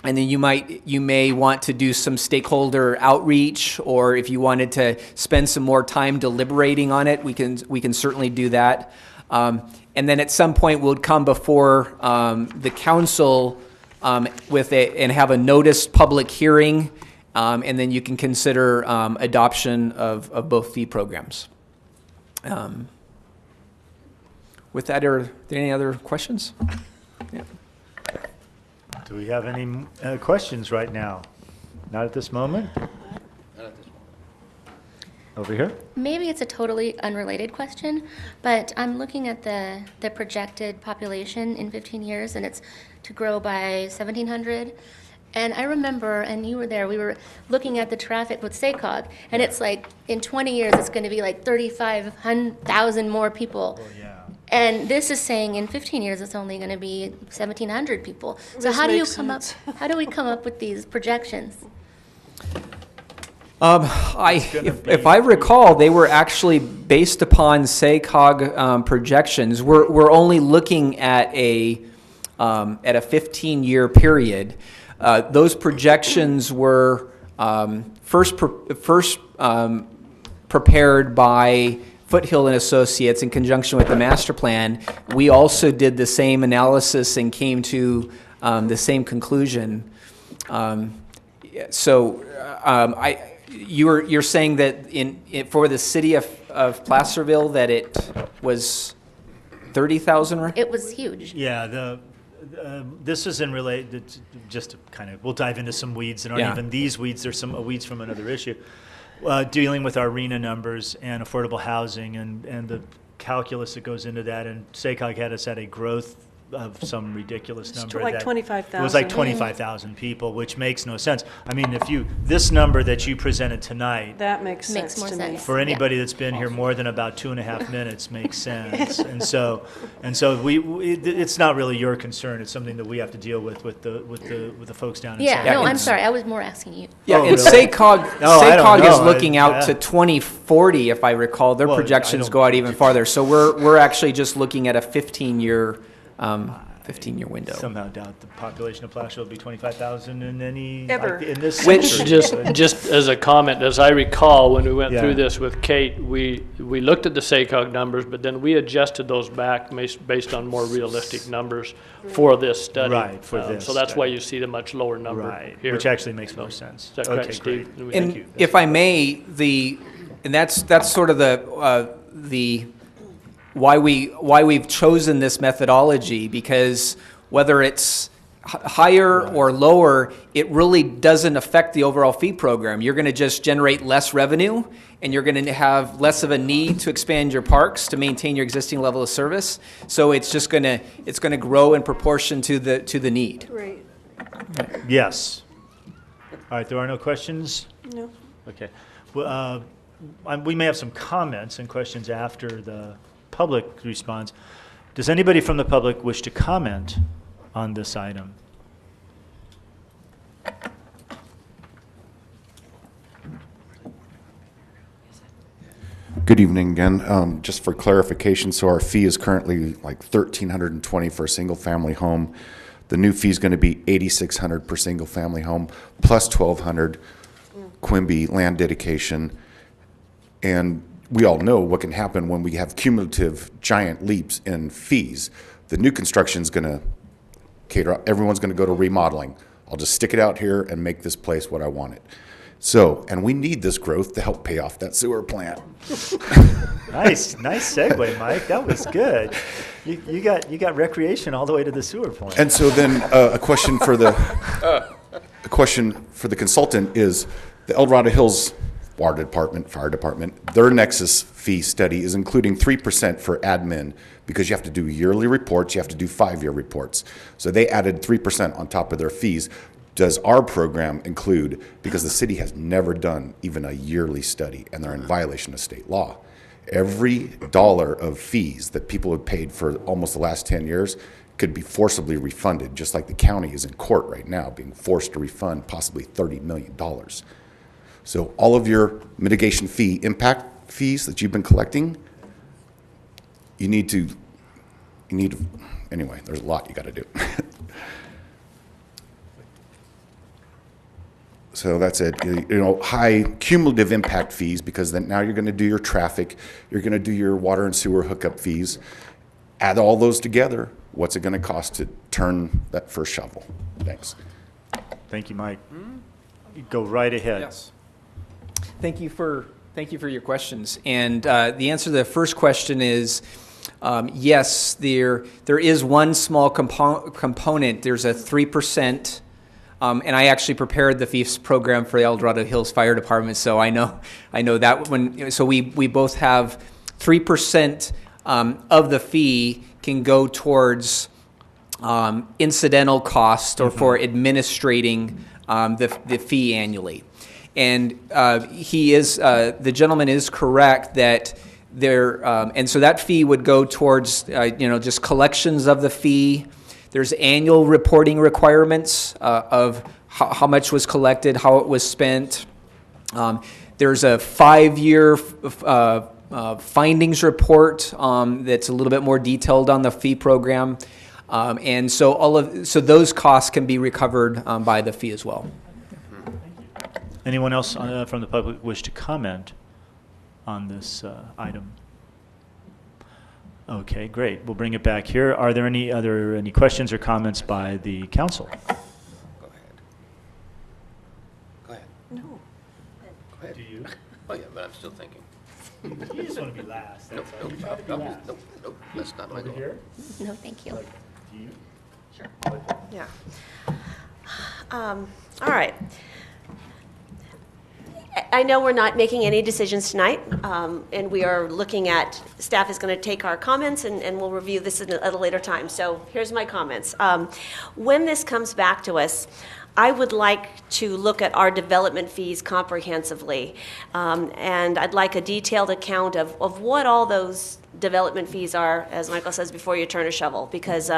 And then you may want to do some stakeholder outreach, or if you wanted to spend some more time deliberating on it, we can certainly do that. And then at some point we'll come before the council and have a noticed public hearing, and then you can consider adoption of both fee programs. With that, are there any other questions? Yeah. Do we have any questions right now? Not at this moment? Over here? Maybe it's a totally unrelated question, but I'm looking at the projected population in 15 years, and it's to grow by 1,700. And I remember, and you were there, we were looking at the traffic with SACOG, and it's like, in 20 years, it's going to be like 35,000 more people. Oh, yeah. And this is saying in 15 years, it's only going to be 1,700 people. So This how do makes sense. how do we come up with these projections? If I recall, they were actually based upon SACOG projections. We're only looking at a 15-year period. Those projections were first prepared by Foothill and Associates in conjunction with the master plan. We also did the same analysis and came to the same conclusion. You're saying that for the city of Placerville that it was 30,000, right? It was huge. Yeah, this is in related, just to kind of, we'll dive into some weeds that aren't even these weeds. There's some weeds from another issue. Dealing with our RENA numbers and affordable housing and the calculus that goes into that. And SACOG had us at a growth of some ridiculous number. Like 25,000. It was like 25,000 people, which makes no sense. I mean, this number that you presented tonight, That makes Makes sense more to me. sense. for anybody that's been here more than about 2.5 minutes, makes sense. And so it's not really your concern. It's something that we have to deal with the folks down in Yeah, SACOG. no, I'm sorry. I was more asking you. Yeah, Oh, and really? SACOG, No, I don't SACOG is know. looking out Yeah. to 2040, if I recall. Their Well, I projections don't- go out even farther. So we're actually just looking at a 15-year 15-year window. Somehow doubt the population of Placerville will be 25,000 in any, Ever. like, in this Which- century. Just as a comment, as I recall, when we went Yeah. through this with Kate, we looked at the SACOG numbers, but then we adjusted those back based on more realistic numbers for this study. Right, for this So that's why study. you see the much lower number Right, here. which actually makes more sense. Is that correct, Okay, Steve? great. Thank And you. if I may, and that's sort of the why we've chosen this methodology, because whether it's higher or lower, it really doesn't affect the overall fee program. You're going to just generate less revenue, and you're going to have less of a need to expand your parks to maintain your existing level of service. So it's just going to grow in proportion to the need. Great. Yes. All right, there are no questions? No. Okay. Well, we may have some comments and questions after the public responds. Does anybody from the public wish to comment on this item? Good evening again. Just for clarification, so our fee is currently like $1,320 for a single-family home. The new fee is going to be $8,600 per single-family home, plus $1,200 Quimby land dedication. And we all know what can happen when we have cumulative giant leaps in fees. The new construction is going to cater, everyone's going to go to remodeling. I'll just stick it out here and make this place what I want it. So, and we need this growth to help pay off that sewer plant. Nice segue, Mike. That was good. You got recreation all the way to the sewer plant. And so then a question for the consultant is the El Dorado Hills Water Department, Fire Department, their Nexus fee study is including 3% for admin because you have to do yearly reports, you have to do 5-year reports. So they added 3% on top of their fees. Does our program include, because the city has never done even a yearly study and they're in violation of state law. Every dollar of fees that people have paid for almost the last 10 years could be forcibly refunded, just like the county is in court right now being forced to refund possibly $30 million. So all of your mitigation fee impact fees that you've been collecting, anyway, there's a lot you got to do. So that's it. High cumulative impact fees, because then now you're going to do your traffic, you're going to do your water and sewer hookup fees. Add all those together, what's it going to cost to turn that first shovel? Thanks. Thank you, Mike. You go right ahead. Yes. Thank you for your questions. And the answer to the first question is yes. There is one small component. There's a 3%. And I actually prepared the fees program for the El Dorado Hills Fire Department, so I know that one. So we both have 3% of the fee can go towards incidental cost or for administrating the fee annually. And the gentleman is correct that there, and so that fee would go towards just collections of the fee. There's annual reporting requirements of how much was collected, how it was spent. There's a 5-year findings report that's a little bit more detailed on the fee program. And so those costs can be recovered by the fee as well. Anyone else from the public wish to comment on this item? Okay, great. We'll bring it back here. Are there any questions or comments by the council? Go ahead. No. Go ahead. Do you? Oh, yeah, but I'm still thinking. You just want to be last. Nope, That's all. You try to be last. nope, that's not my Over goal. here? No, thank you. Do you? Yeah. All right. I know we're not making any decisions tonight, and we are looking at, staff is going to take our comments, and we'll review this at a later time. So here's my comments. When this comes back to us, I would like to look at our development fees comprehensively, and I'd like a detailed account of what all those development fees are, as Michael says, before you turn a shovel, because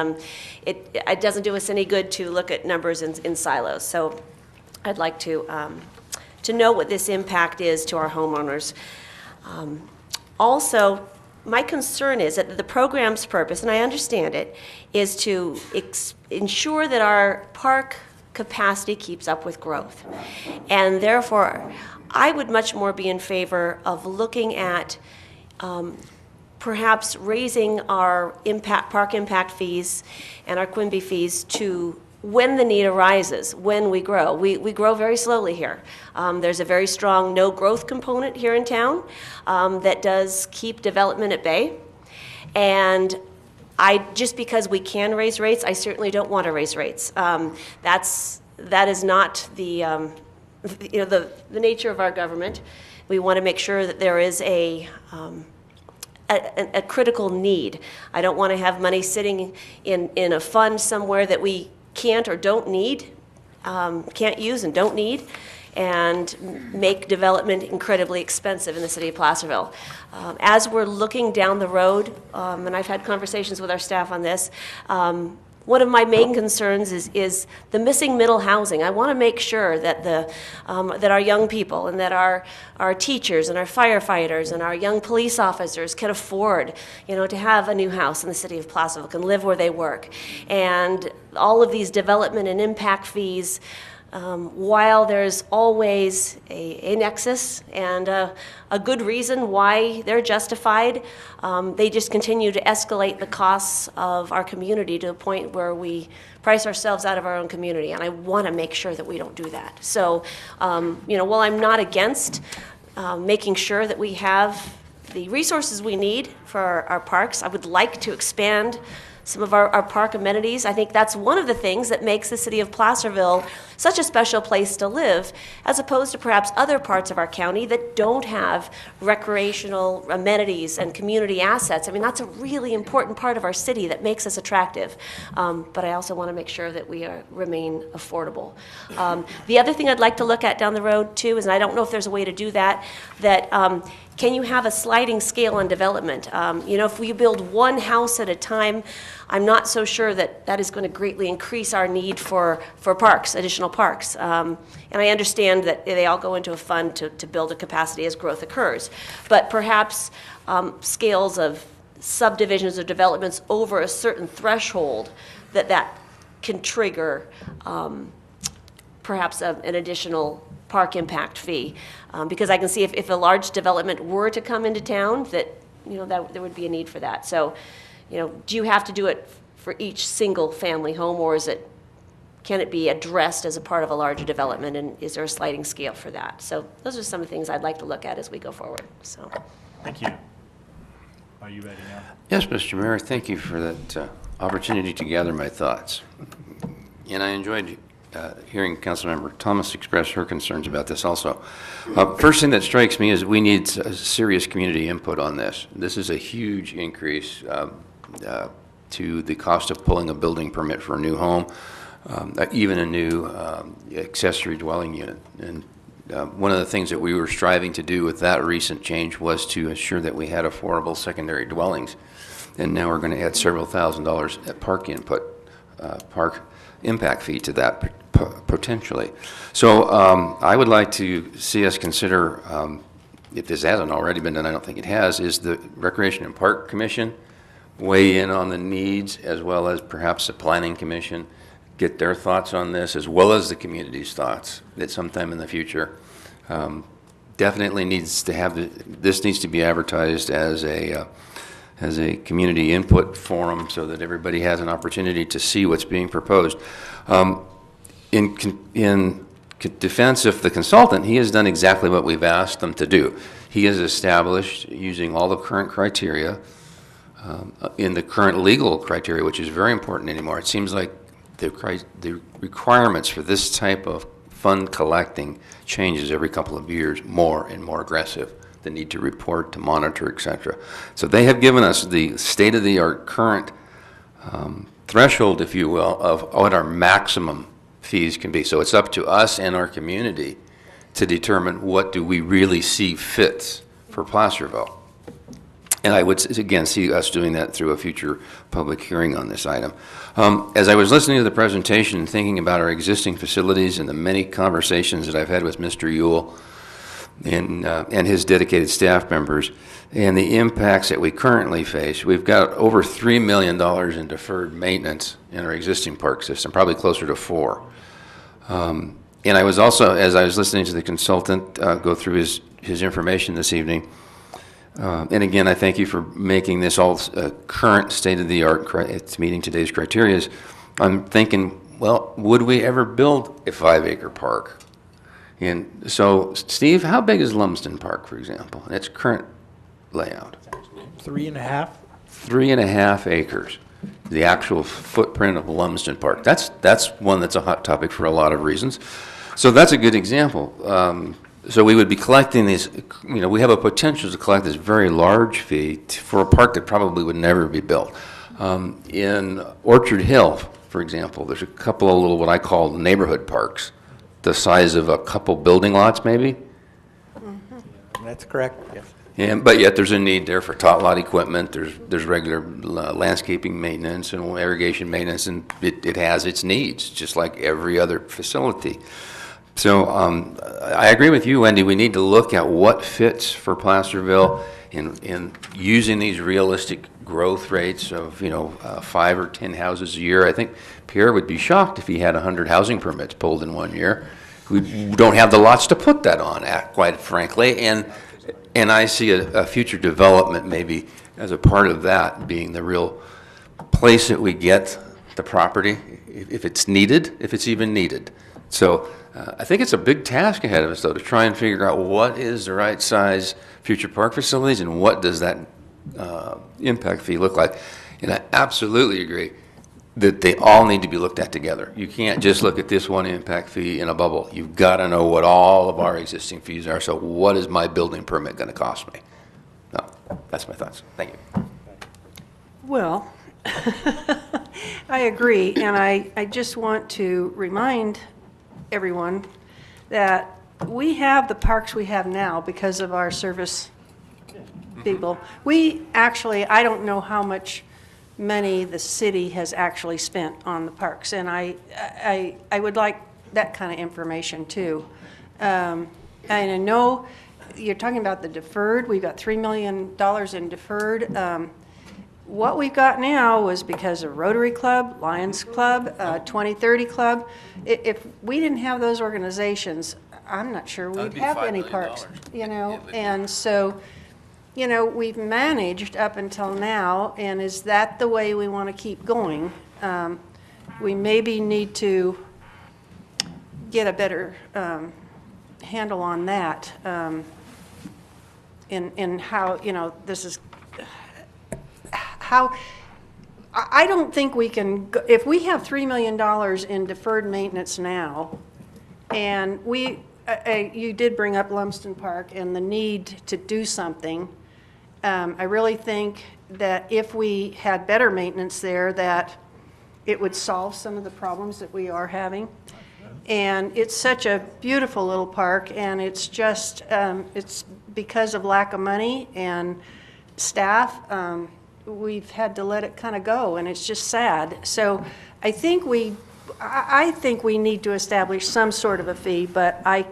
it doesn't do us any good to look at numbers in silos. So I'd like to know what this impact is to our homeowners. Also, my concern is that the program's purpose, and I understand it, is to ensure that our park capacity keeps up with growth. And therefore, I would much more be in favor of looking at perhaps raising our park impact fees and our Quimby fees to when the need arises, when we grow. We grow very slowly here. There's a very strong no-growth component here in town that does keep development at bay. And just because we can raise rates, I certainly don't want to raise rates. That is not the nature of our government. We want to make sure that there is a critical need. I don't want to have money sitting in a fund somewhere that we can't or don't need, can't use and don't need, and make development incredibly expensive in the city of Placerville. As we're looking down the road, and I've had conversations with our staff on this, one of my main concerns is the missing middle housing. I want to make sure that that our young people and that our teachers and our firefighters and our young police officers can afford, to have a new house in the city of Placerville, can live where they work. And all of these development and impact fees, while there's always a nexus and a good reason why they're justified, they just continue to escalate the costs of our community to a point where we price ourselves out of our own community, and I want to make sure that we don't do that. So, while I'm not against making sure that we have the resources we need for our parks, I would like to expand some of our park amenities. I think that's one of the things that makes the city of Placerville such a special place to live, as opposed to perhaps other parts of our county that don't have recreational amenities and community assets. I mean, that's a really important part of our city that makes us attractive. But I also want to make sure that we remain affordable. The other thing I'd like to look at down the road, too, is, and I don't know if there's a way to do that, can you have a sliding scale on development? If we build one house at a time, I'm not so sure that is going to greatly increase our need for parks, additional parks. And I understand that they all go into a fund to build a capacity as growth occurs. But perhaps scales of subdivisions or developments over a certain threshold that can trigger perhaps an additional park impact fee. Because I can see if a large development were to come into town, that there would be a need for that. So, do you have to do it for each single family home, or can it be addressed as a part of a larger development, and is there a sliding scale for that? So those are some of the things I'd like to look at as we go forward. So, thank you. Are you ready now? Yes, Mr. Mayor, thank you for that opportunity to gather my thoughts. And I enjoyed hearing Councilmember Thomas express her concerns about this also. First thing that strikes me is we need serious community input on this. This is a huge increase to the cost of pulling a building permit for a new home, even a new accessory dwelling unit. And one of the things that we were striving to do with that recent change was to ensure that we had affordable secondary dwellings. And now we're going to add several $1,000s at park impact fee to that potentially. So I would like to see us consider, if this hasn't already been done, I don't think it has, is the Recreation and Park Commission weigh in on the needs, as well as perhaps the Planning Commission, get their thoughts on this, as well as the community's thoughts, that sometime in the future definitely needs to have, this needs to be advertised as a community input forum so that everybody has an opportunity to see what's being proposed. In defense of the consultant, he has done exactly what we've asked them to do. He has established, using all the current criteria, in the current legal criteria, which is very important anymore. It seems like the requirements for this type of fund collecting changes every couple of years, more and more aggressive. The need to report, to monitor, etc. So they have given us the state-of-the-art current threshold, if you will, of what our maximum fees can be. So it's up to us and our community to determine what do we really see fits for Placerville. And I would, again, see us doing that through a future public hearing on this item. As I was listening to the presentation and thinking about our existing facilities and the many conversations that I've had with Mr. Ewell, and his dedicated staff members, and the impacts that we currently face. We've got over $3 million in deferred maintenance in our existing park system, probably closer to $4 million. And I was also, as I was listening to the consultant go through his information this evening, and again, I thank you for making this all current, state-of-the-art, it's meeting today's criteria. I'm thinking, well, would we ever build a 5-acre park? And so, Steve, how big is Lumsden Park, for example, in its current layout? 3.5. 3.5 acres, the actual footprint of Lumsden Park. That's one that's a hot topic for a lot of reasons. So that's a good example. So we would be collecting these, we have a potential to collect this very large fee for a park that probably would never be built. In Orchard Hill, for example, there's a couple of little, what I call neighborhood parks, the size of a couple building lots maybe. That's correct, yes. But yet there's a need there for tot lot equipment. There's regular landscaping maintenance and irrigation maintenance, and it has its needs, just like every other facility. So I agree with you, Wendy. We need to look at what fits for Placerville in using these realistic growth rates of 5 or 10 houses a year. I think Pierre would be shocked if he had 100 housing permits pulled in 1 year. We don't have the lots to put that on, quite frankly, and I see a future development maybe as a part of that being the real place that we get the property if it's needed, if it's even needed. So I think it's a big task ahead of us, though, to try and figure out what is the right size future park facilities and what does that impact fee look like. And I absolutely agree that they all need to be looked at together. You can't just look at this one impact fee in a bubble. You've got to know what all of our existing fees are. So what is my building permit going to cost me? No, that's my thoughts. Thank you. Well, I agree, and I just want to remind everyone that we have the parks we have now because of our service people. We actually, I don't know how much money the city has actually spent on the parks, and I would like that kind of information too. And I know you're talking about the deferred. We've got $3 million in deferred. What we've got now was because of Rotary Club, Lions Club, 2030 Club. If we didn't have those organizations, I'm not sure we'd have any parks, and so, we've managed up until now, and is that the way we want to keep going? We maybe need to get a better handle on that in how, this is how, I don't think we can, if we have $3 million in deferred maintenance now, and you did bring up Lumsden Park and the need to do something. I really think that if we had better maintenance there, that it would solve some of the problems that we are having. And it's such a beautiful little park, and it's just, it's because of lack of money and staff, we've had to let it kind of go, and it's just sad. So I think we need to establish some sort of a fee, but I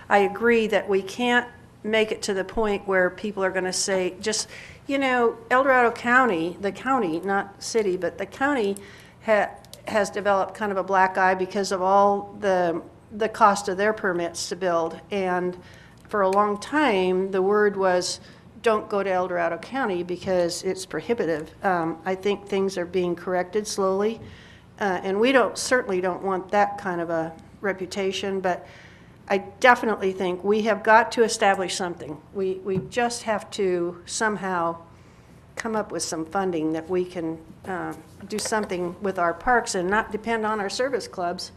agree that we can't make it to the point where people are going to say, just, El Dorado County, the county, not city, but the county has developed kind of a black eye because of all the cost of their permits to build. And for a long time, the word was, don't go to El Dorado County because it's prohibitive. I think things are being corrected slowly, and we certainly don't want that kind of a reputation, but I definitely think we have got to establish something. We just have to somehow come up with some funding that we can do something with our parks and not depend on our service clubs.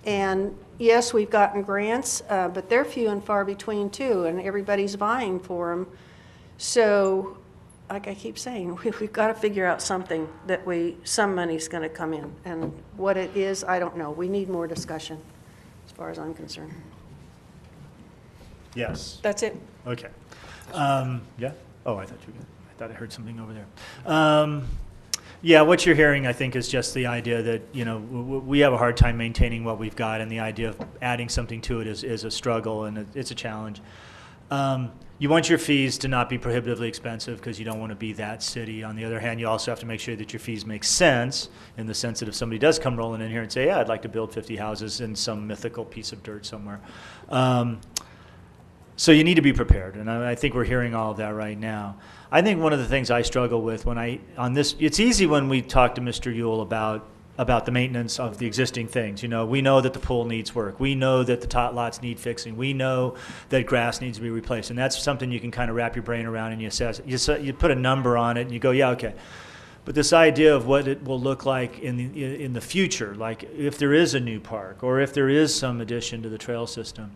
And yes, we've gotten grants, but they're few and far between too, and everybody's vying for them. So, like I keep saying, we've got to figure out something that some money's going to come in. And what it is, I don't know. We need more discussion, as far as I'm concerned. Yes. That's it. Okay. Yeah? Oh, I thought I heard something over there. Yeah, what you're hearing, I think, is just the idea that, we have a hard time maintaining what we've got, and the idea of adding something to it is a struggle, and it's a challenge. You want your fees to not be prohibitively expensive because you don't want to be that city. On the other hand, you also have to make sure that your fees make sense in the sense that if somebody does come rolling in here and say, yeah, I'd like to build 50 houses in some mythical piece of dirt somewhere. So you need to be prepared, and I think we're hearing all of that right now. I think one of the things I struggle with it's easy when we talk to Mr. Yule about the maintenance of the existing things. You know, we know that the pool needs work. We know that the tot lots need fixing. We know that grass needs to be replaced, and that's something you can kind of wrap your brain around and you assess. You put a number on it and you go, yeah, okay. But this idea of what it will look like in the future, like if there is a new park or if there is some addition to the trail system,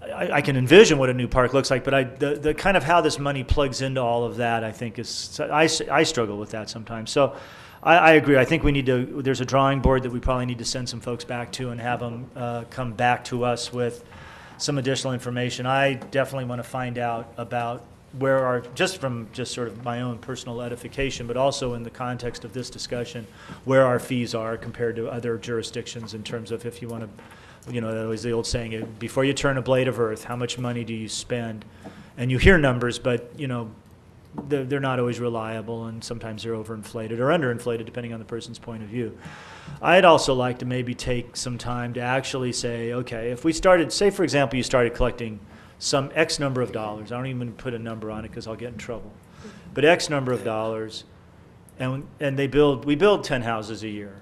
I can envision what a new park looks like, but the kind of how this money plugs into all of that, I think I struggle with that sometimes. So I agree. I think there's a drawing board that we probably need to send some folks back to and have them come back to us with some additional information. I definitely want to find out about just sort of my own personal edification, but also in the context of this discussion, where our fees are compared to other jurisdictions in terms of if you want to, that was the old saying, before you turn a blade of earth, how much money do you spend? And you hear numbers, but, they're not always reliable, and sometimes they're overinflated or underinflated, depending on the person's point of view. I'd also like to maybe take some time to actually say, okay, if we started, say, for example, you started collecting some X number of dollars. I don't even put a number on it because I'll get in trouble. But X number of dollars, and we build 10 houses a year.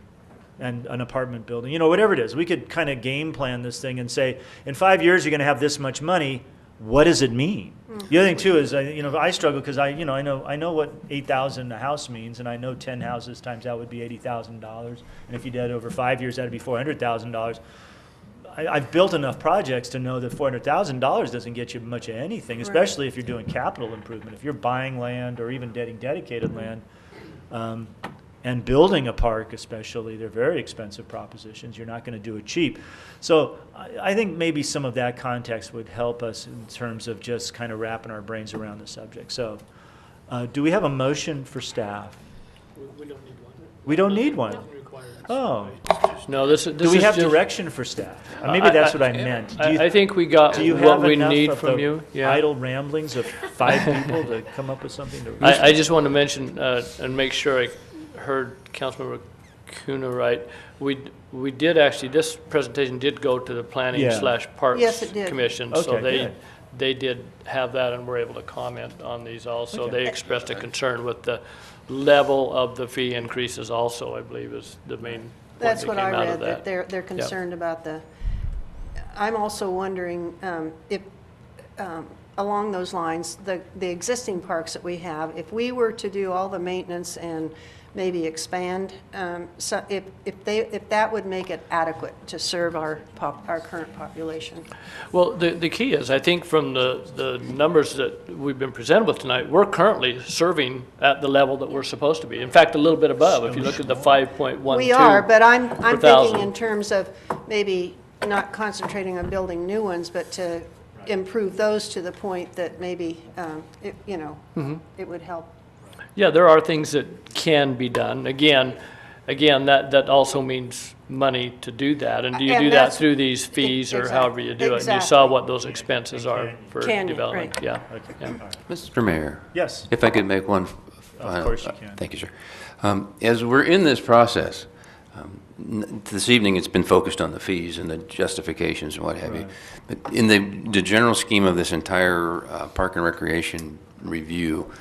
And an apartment building, whatever it is. We could kind of game plan this thing and say, in 5 years you're going to have this much money. What does it mean? The other thing too is, I struggle because I know what $8,000 a house means, and I know 10 houses times that would be $80,000, and if you did over 5 years, that'd be $400,000. I've built enough projects to know that $400,000 doesn't get you much of anything, especially if you're doing capital improvement. If you're buying land or even getting dedicated land. And building a park especially, they're very expensive propositions. You're not going to do it cheap. So I think maybe some of that context would help us in terms of just kind of wrapping our brains around the subject. So do we have a motion for staff? We don't need one. We don't need one? Oh. No, this do we is have just direction for staff? Maybe that's what I meant. I think we got what we need from you. Yeah. Idle ramblings of 5 people to come up with something? I just want to mention and make sure I heard Councilmember Kuna right. We did actually, this presentation did go to the Planning / Parks Yes, it did. Commission. Okay, So good. they did have that and were able to comment on these also. Okay. They expressed a concern with the level of the fee increases also, I believe, is the main point That's that what came I out of read, that. that they're concerned about I'm also wondering if, along those lines, the existing parks that we have, if we were to do all the maintenance and maybe expand, so if that would make it adequate to serve our current population. Well, the key is, I think from the numbers that we've been presented with tonight, we're currently serving at the level that we're supposed to be. In fact, a little bit above, if you look at the 5.12. We are, but I'm per thousand. thinking in terms of maybe not concentrating on building new ones, but to improve those to the point that maybe, it would help. Yeah, there are things that can be done. Again, that also means money to do that. And do you And do that that's- through these fees or exactly, however you do it? And you exactly. saw what those expenses are for Can you, development. right. Yeah. Okay. Yeah. All right. Mr. Mayor? Yes. If I could make one final... Of course you can. Thank you, sir. As we're in this process, this evening it's been focused on the fees and the justifications and what have you. But in the general scheme of this entire Park and Recreation review,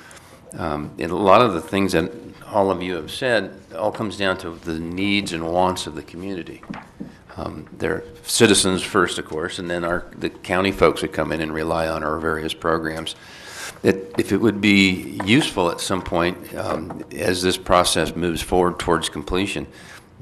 and a lot of the things that all of you have said all comes down to the needs and wants of the community. They're citizens first, of course, and then the county folks that come in and rely on our various programs. If it would be useful at some point, as this process moves forward towards completion,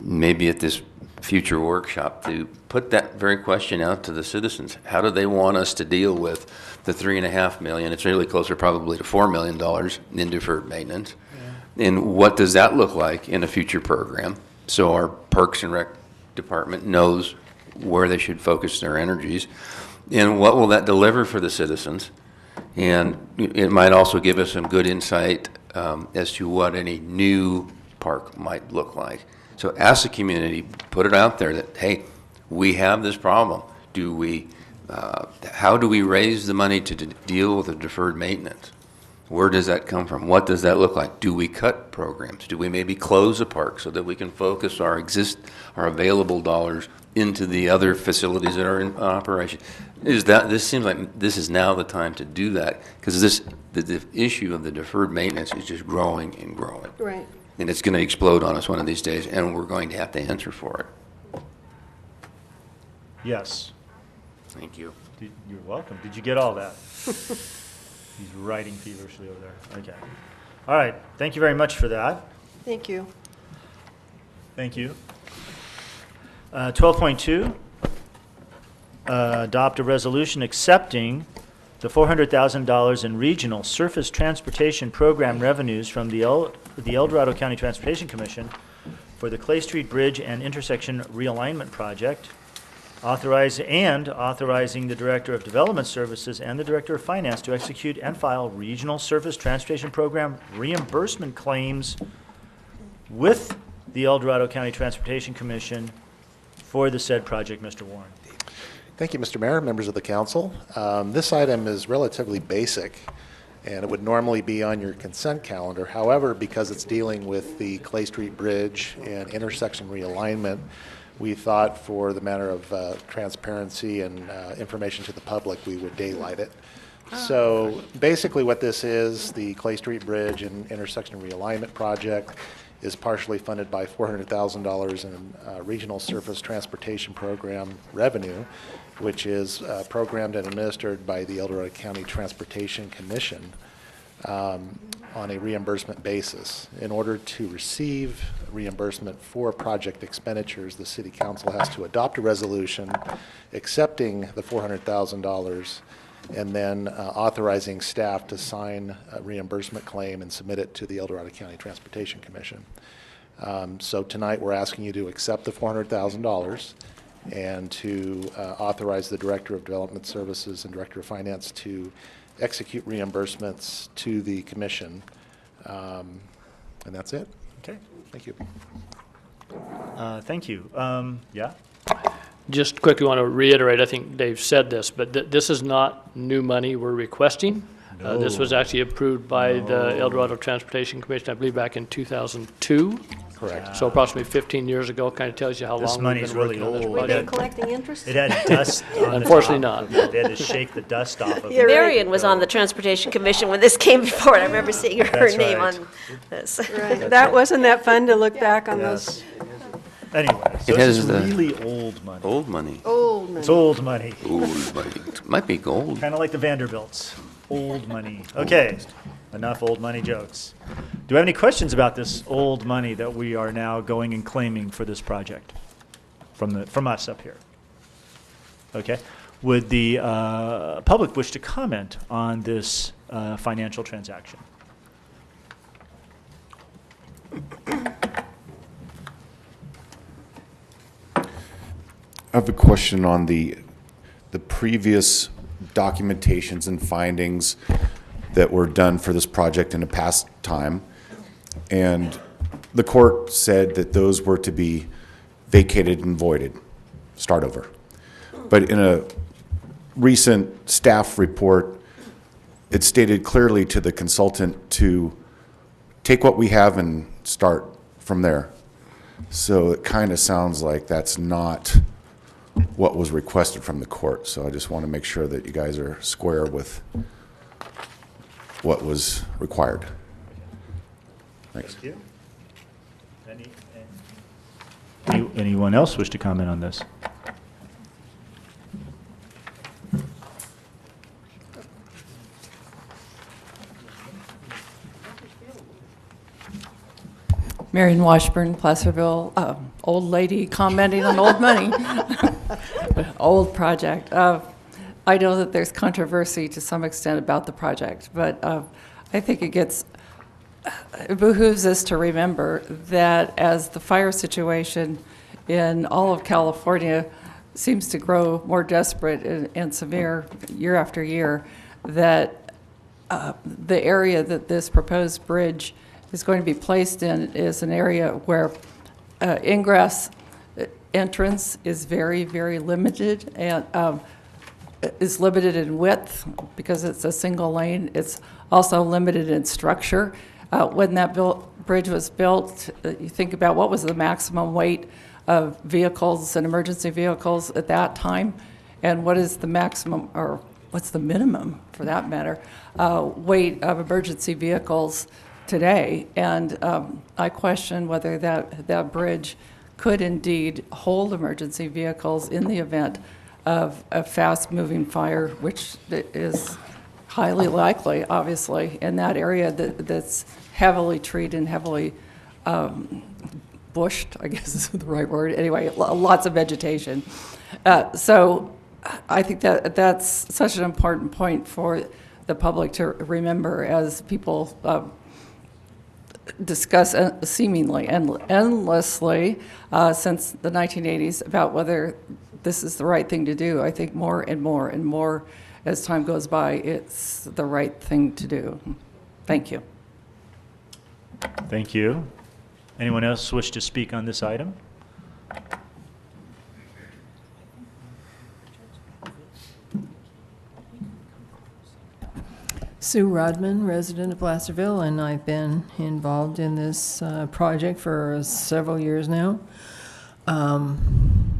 maybe at this future workshop, to put that very question out to the citizens. How do they want us to deal with the $3.5 million? It's really closer probably to $4 million in deferred maintenance. Yeah. And what does that look like in a future program? So our Parks and Rec department knows where they should focus their energies. And what will that deliver for the citizens? And it might also give us some good insight as to what any new park might look like. So ask the community, put it out there that, hey, we have this problem. Do we how do we raise the money to deal with the deferred maintenance? Where does that come from? What does that look like? Do we cut programs? Do we maybe close a park so that we can focus our available dollars into the other facilities that are in operation? This seems like this is now the time to do that, because the issue of the deferred maintenance is just growing and growing. Right. And it's going to explode on us one of these days, and we're going to have to answer for it. Yes. Thank you. You're welcome. Did you get all that? He's writing feverishly over there. Okay. All right. Thank you very much for that. Thank you. Thank you. 12.2, adopt a resolution accepting the $400,000 in regional surface transportation program revenues from the El Dorado County Transportation Commission for the Clay Street Bridge and Intersection Realignment Project, authorizing the Director of Development Services and the Director of Finance to execute and file regional surface transportation program reimbursement claims with the El Dorado County Transportation Commission for the said project. Mr. Warren. Thank you, Mr. Mayor, members of the council. This item is relatively basic, and it would normally be on your consent calendar. However, because it's dealing with the Clay Street Bridge and intersection realignment, we thought for the matter of transparency and information to the public, we would daylight it. So basically what this is, the Clay Street Bridge and intersection realignment project is partially funded by $400,000 in regional surface transportation program revenue, which is programmed and administered by the El Dorado County Transportation Commission on a reimbursement basis. In order to receive reimbursement for project expenditures, the City Council has to adopt a resolution accepting the $400,000 and then authorizing staff to sign a reimbursement claim and submit it to the El Dorado County Transportation Commission. So tonight we're asking you to accept the $400,000 and to authorize the Director of Development Services and Director of Finance to execute reimbursements to the Commission. And that's it. Okay. Thank you. Thank you. Yeah? Just quickly want to reiterate, I think Dave said this, but this is not new money we're requesting. This was actually approved by the El Dorado Transportation Commission, I believe, back in 2002. Correct. So approximately 15 years ago. Kind of tells you how This long money's we've been really working on this old. Were they project. collecting interest? It had dust on the Unfortunately top not. of it. They had to shake the dust off of it. You're right. Marion was on the Transportation Commission when this came before, and I remember seeing her That's name right. on this. Right. Wasn't that fun to look back on those Anyway, so It this has is the- really old money. Old money. old men? It's old money. Old money. It might be gold. Kind of like the Vanderbilts. Old money. Okay, enough old money jokes. Do we have any questions about this old money that we are now going and claiming for this project from us up here? Okay. Would the public wish to comment on this financial transaction? I have a question on the previous documentations and findings that were done for this project in a past time. And the court said that those were to be vacated and voided, start over. But in a recent staff report, it stated clearly to the consultant to take what we have and start from there. So it kind of sounds like that's not what was requested from the court. So I just want to make sure that you guys are square with what was required. Thanks. Thank you. Anyone else wish to comment on this? Marion Washburn, Placerville, old lady commenting on old money. Old project. I know that there's controversy to some extent about the project, but I think it behooves us to remember that as the fire situation in all of California seems to grow more desperate and severe year after year, that the area that this proposed bridge is going to be placed in is an area where ingress entrance is very, very limited, and is limited in width because it's a single lane. It's also limited in structure. When that bridge was built, you think about what was the maximum weight of vehicles and emergency vehicles at that time, and what is the maximum, or what's the minimum, for that matter, weight of emergency vehicles today. And I question whether that bridge could indeed hold emergency vehicles in the event of a fast-moving fire, which is highly likely, obviously, in that area that's heavily treed and heavily bushed, I guess is the right word. Anyway, lots of vegetation. So I think that's such an important point for the public to remember as people discuss seemingly endlessly since the 1980s about whether this is the right thing to do. I think more and more and more as time goes by, it's the right thing to do. Thank you. Thank you. Anyone else wish to speak on this item? Sue Rodman, resident of Placerville, and I've been involved in this project for several years now. And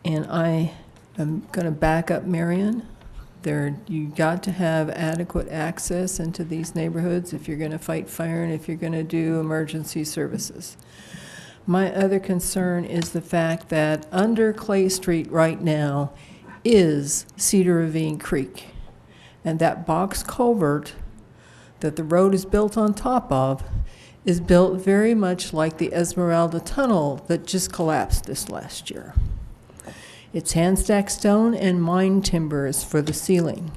I am going to back up Marion. You got to have adequate access into these neighborhoods if you're going to fight fire and if you're going to do emergency services. My other concern is the fact that under Clay Street right now is Cedar Ravine Creek. And that box culvert that the road is built on top of is built very much like the Esmeralda Tunnel that just collapsed this last year. It's hand-stacked stone and mine timbers for the ceiling.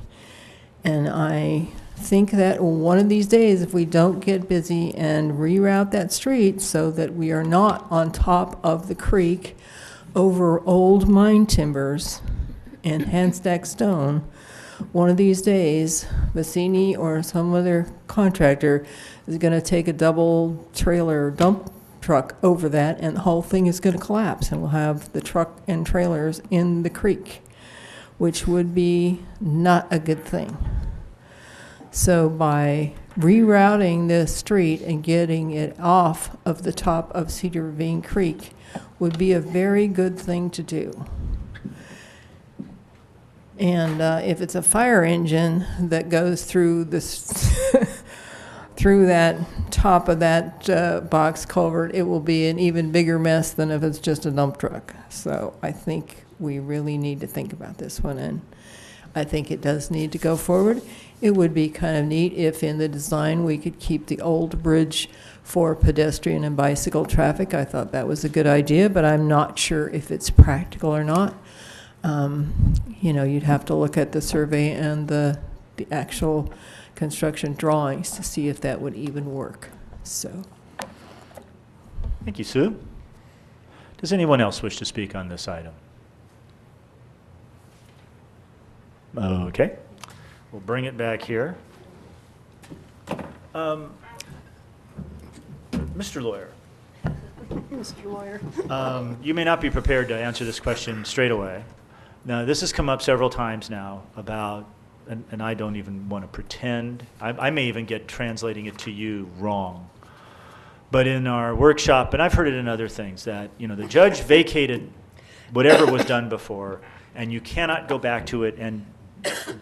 And I think that one of these days, if we don't get busy and reroute that street so that we are not on top of the creek over old mine timbers and hand-stacked stone, one of these days, Bassini or some other contractor is going to take a double trailer dump truck over that, and the whole thing is going to collapse, and we'll have the truck and trailers in the creek, which would be not a good thing. So by rerouting this street and getting it off of the top of Cedar Ravine Creek would be a very good thing to do. And if it's a fire engine that goes through this through that top of that box culvert, it will be an even bigger mess than if it's just a dump truck. So I think we really need to think about this one, and I think it does need to go forward. It would be kind of neat if in the design we could keep the old bridge for pedestrian and bicycle traffic. I thought that was a good idea, but I'm not sure if it's practical or not. You know, you'd have to look at the survey and the actual construction drawings to see if that would even work. So, thank you, Sue. Does anyone else wish to speak on this item? Okay, we'll bring it back here. Mr. Lawyer. Mr. Lawyer. You may not be prepared to answer this question straight away. Now, this has come up several times now about, and I don't even want to pretend, I may even get translating it to you wrong. But in our workshop, and I've heard it in other things, that, you know, the judge vacated whatever was done before, and you cannot go back to it and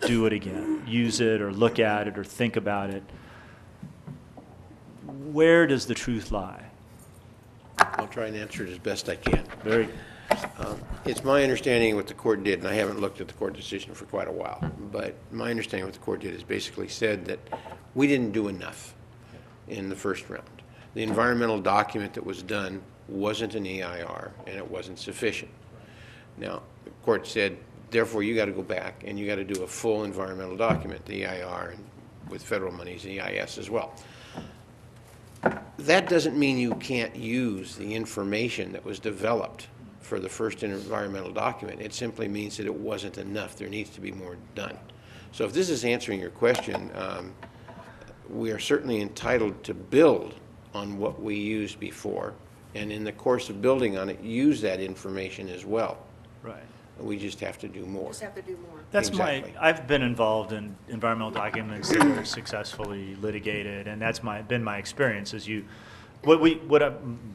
do it again, use it or look at it or think about it. Where does the truth lie? I'll try and answer it as best I can. Very good. It's my understanding what the court did, and I haven't looked at the court decision for quite a while, but my understanding what the court did is basically said that we didn't do enough in the first round. The environmental document that was done wasn't an EIR, and it wasn't sufficient. Now, the court said, therefore, you got to go back and you got to do a full environmental document, the EIR, and with federal monies, the EIS as well. That doesn't mean you can't use the information that was developed for the first environmental document. It simply means that it wasn't enough. There needs to be more done. So if this is answering your question, we are certainly entitled to build on what we used before, and in the course of building on it, use that information as well. Right. We just have to do more. Just have to do more. That's Exactly. I've been involved in environmental documents that are successfully litigated, and that's been my experience. Once again, I don't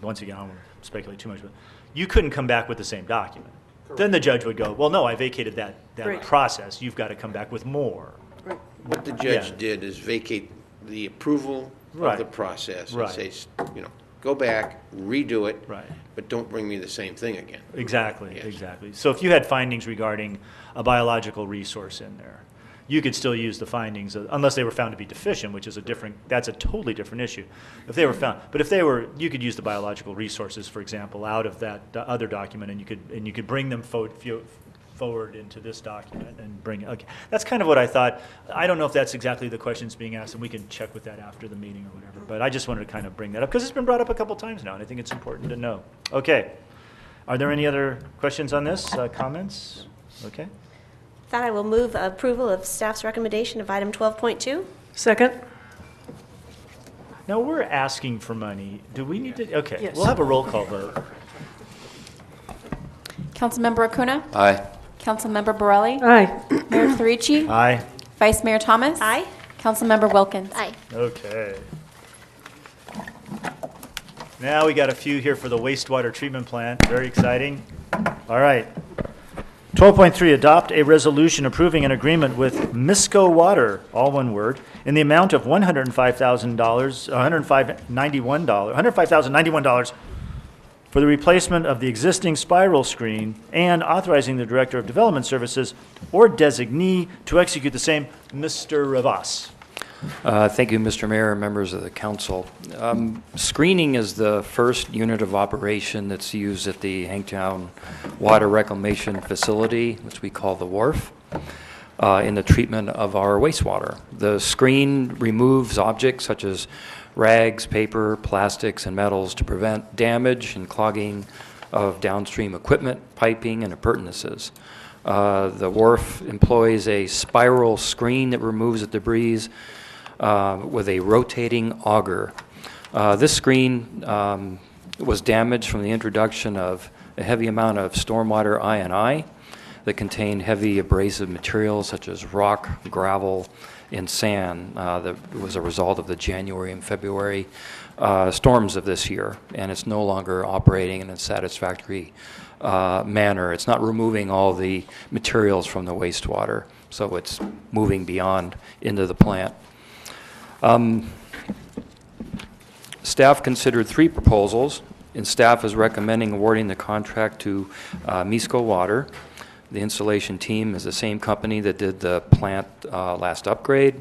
want to speculate too much, but you couldn't come back with the same document. Then the judge would go, well, no, I vacated that Right. process. You've got to come back with more. What the judge Yeah. did is vacate the approval of Right. the process and Right. say, go back, redo it, Right. but don't bring me the same thing again. Exactly, Yes. exactly. So if you had findings regarding a biological resource in there, you could still use the findings, unless they were found to be deficient, which is that's a totally different issue. If they were found, but if they were, you could use the biological resources, for example, out of that other document, and you could bring them forward into this document and bring. Okay, that's kind of what I thought. I don't know if that's exactly the questions being asked, and we can check with that after the meeting or whatever. But I just wanted to kind of bring that up because it's been brought up a couple times now, and I think it's important to know. Okay, are there any other questions on this? Comments? Okay. That I will move approval of staff's recommendation of item 12.2. Second? Now, we're asking for money. Do we need to? Okay, Yes. we'll have a roll call vote. Councilmember Acuna? Aye. Councilmember Borelli? Aye. Mayor Clarici? Aye. Vice Mayor Thomas? Aye. Councilmember Wilkins? Aye. Okay. Now we got a few here for the wastewater treatment plant. Very exciting. All right. 12.3, adopt a resolution approving an agreement with Misco Water, all one word, in the amount of $105,091 for the replacement of the existing spiral screen and authorizing the Director of Development Services or designee to execute the same. Mr. Rivas. Thank you, Mr. Mayor and members of the council. Screening is the first unit of operation that's used at the Hangtown Water Reclamation Facility, which we call the wharf, in the treatment of our wastewater. The screen removes objects such as rags, paper, plastics, and metals to prevent damage and clogging of downstream equipment, piping, and appurtenances. The wharf employs a spiral screen that removes the debris with a rotating auger. This screen was damaged from the introduction of a heavy amount of stormwater I&I that contained heavy abrasive materials such as rock, gravel, and sand that was a result of the January and February storms of this year, and it's no longer operating in a satisfactory manner. It's not removing all the materials from the wastewater, so it's moving beyond into the plant. Staff considered 3 proposals, and staff is recommending awarding the contract to Misco Water. The installation team is the same company that did the plant last upgrade.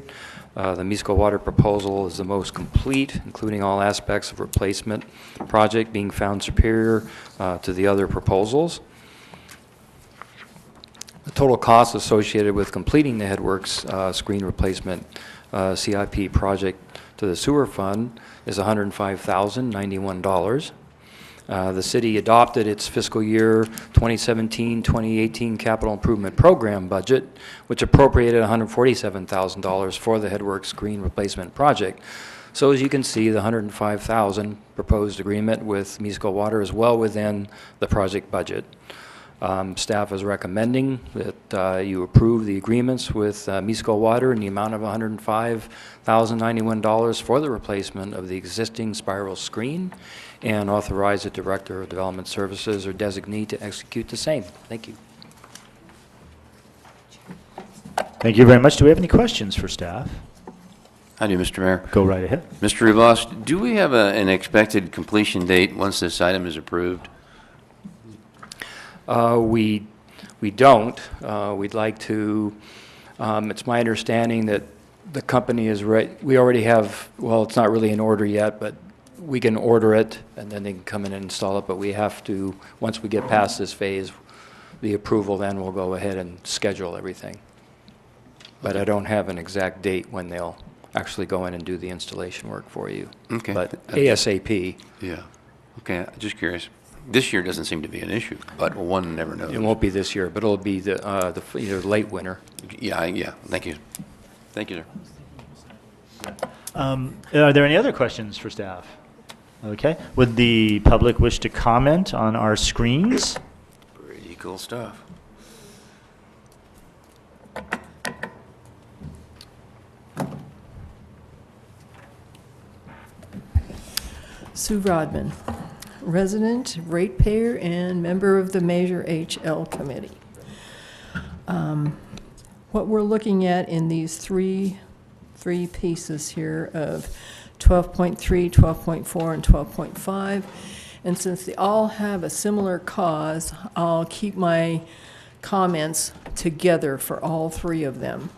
The Misco Water proposal is the most complete, including all aspects of replacement project being found superior to the other proposals. The total cost associated with completing the headworks screen replacement CIP project to the sewer fund is $105,091. The city adopted its fiscal year 2017-2018 capital improvement program budget, which appropriated $147,000 for the headworks screen replacement project. So as you can see, the $105,000 proposed agreement with Misco Water is well within the project budget. Staff is recommending that you approve the agreements with Misco Water in the amount of $105,091 for the replacement of the existing spiral screen and authorize the Director of Development Services or designee to execute the same. Thank you. Thank you very much. Do we have any questions for staff? I do, Mr. Mayor. Go right ahead. Mr. Rivas, do we have an expected completion date once this item is approved? We don't. We'd like to, it's my understanding that the company is ready. We already have, well, it's not really in order yet, but we can order it and then they can come in and install it. But we have to, once we get past this phase, the approval, then we'll go ahead and schedule everything. But I don't have an exact date when they'll actually go in and do the installation work for you. Okay. But ASAP. Yeah. Okay, just curious. This year doesn't seem to be an issue, but one never knows. It won't be this year, but it'll be the either late winter. Yeah, yeah. Thank you. Thank you, sir. Are there any other questions for staff? Okay. Would the public wish to comment on our screens? Pretty cool stuff. Sue Rodman, resident, ratepayer, and member of the Measure HL Committee. What we're looking at in these three pieces here of 12.3, 12.4, and 12.5, and since they all have a similar cause, I'll keep my comments together for all three of them.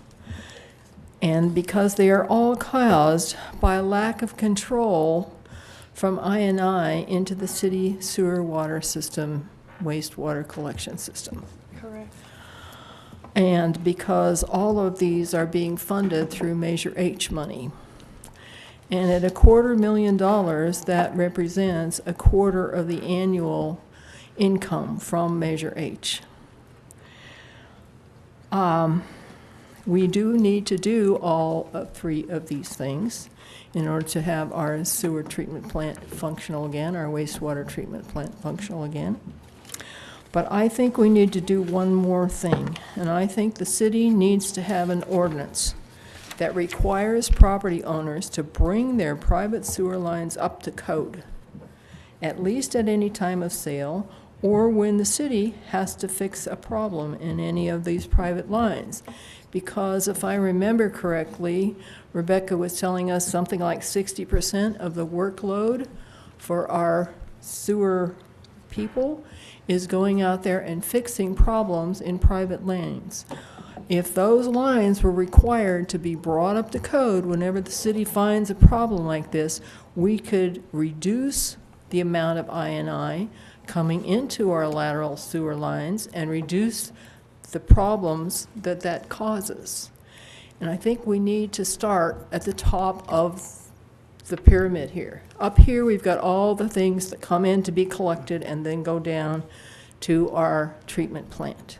And because they are all caused by a lack of control from I&I into the city sewer water system, wastewater collection system. Correct. And because all of these are being funded through Measure H money. And at $250,000, that represents a quarter of the annual income from Measure H. We do need to do all three of these things in order to have our sewer treatment plant functional again, our wastewater treatment plant functional again. But I think we need to do one more thing, and I think the city needs to have an ordinance that requires property owners to bring their private sewer lines up to code, at least at any time of sale, or when the city has to fix a problem in any of these private lines. Because if I remember correctly, Rebecca was telling us something like 60% of the workload for our sewer people is going out there and fixing problems in private lanes. If those lines were required to be brought up to code whenever the city finds a problem like this, we could reduce the amount of I&I coming into our lateral sewer lines and reduce the problems that that causes. And I think we need to start at the top of the pyramid here. Up here, we've got all the things that come in to be collected and then go down to our treatment plant.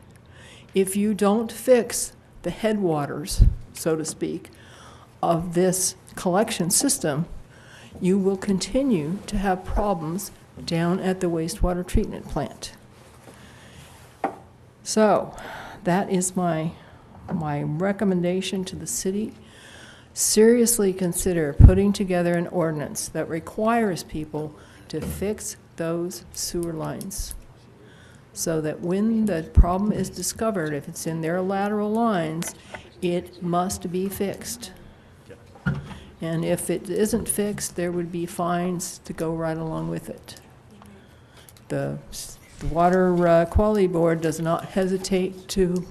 If you don't fix the headwaters, so to speak, of this collection system, you will continue to have problems down at the wastewater treatment plant. So that is my recommendation to the city. Seriously consider putting together an ordinance that requires people to fix those sewer lines so that when the problem is discovered, if it's in their lateral lines, it must be fixed. And if it isn't fixed, there would be fines to go right along with it. The Water Quality Board does not hesitate to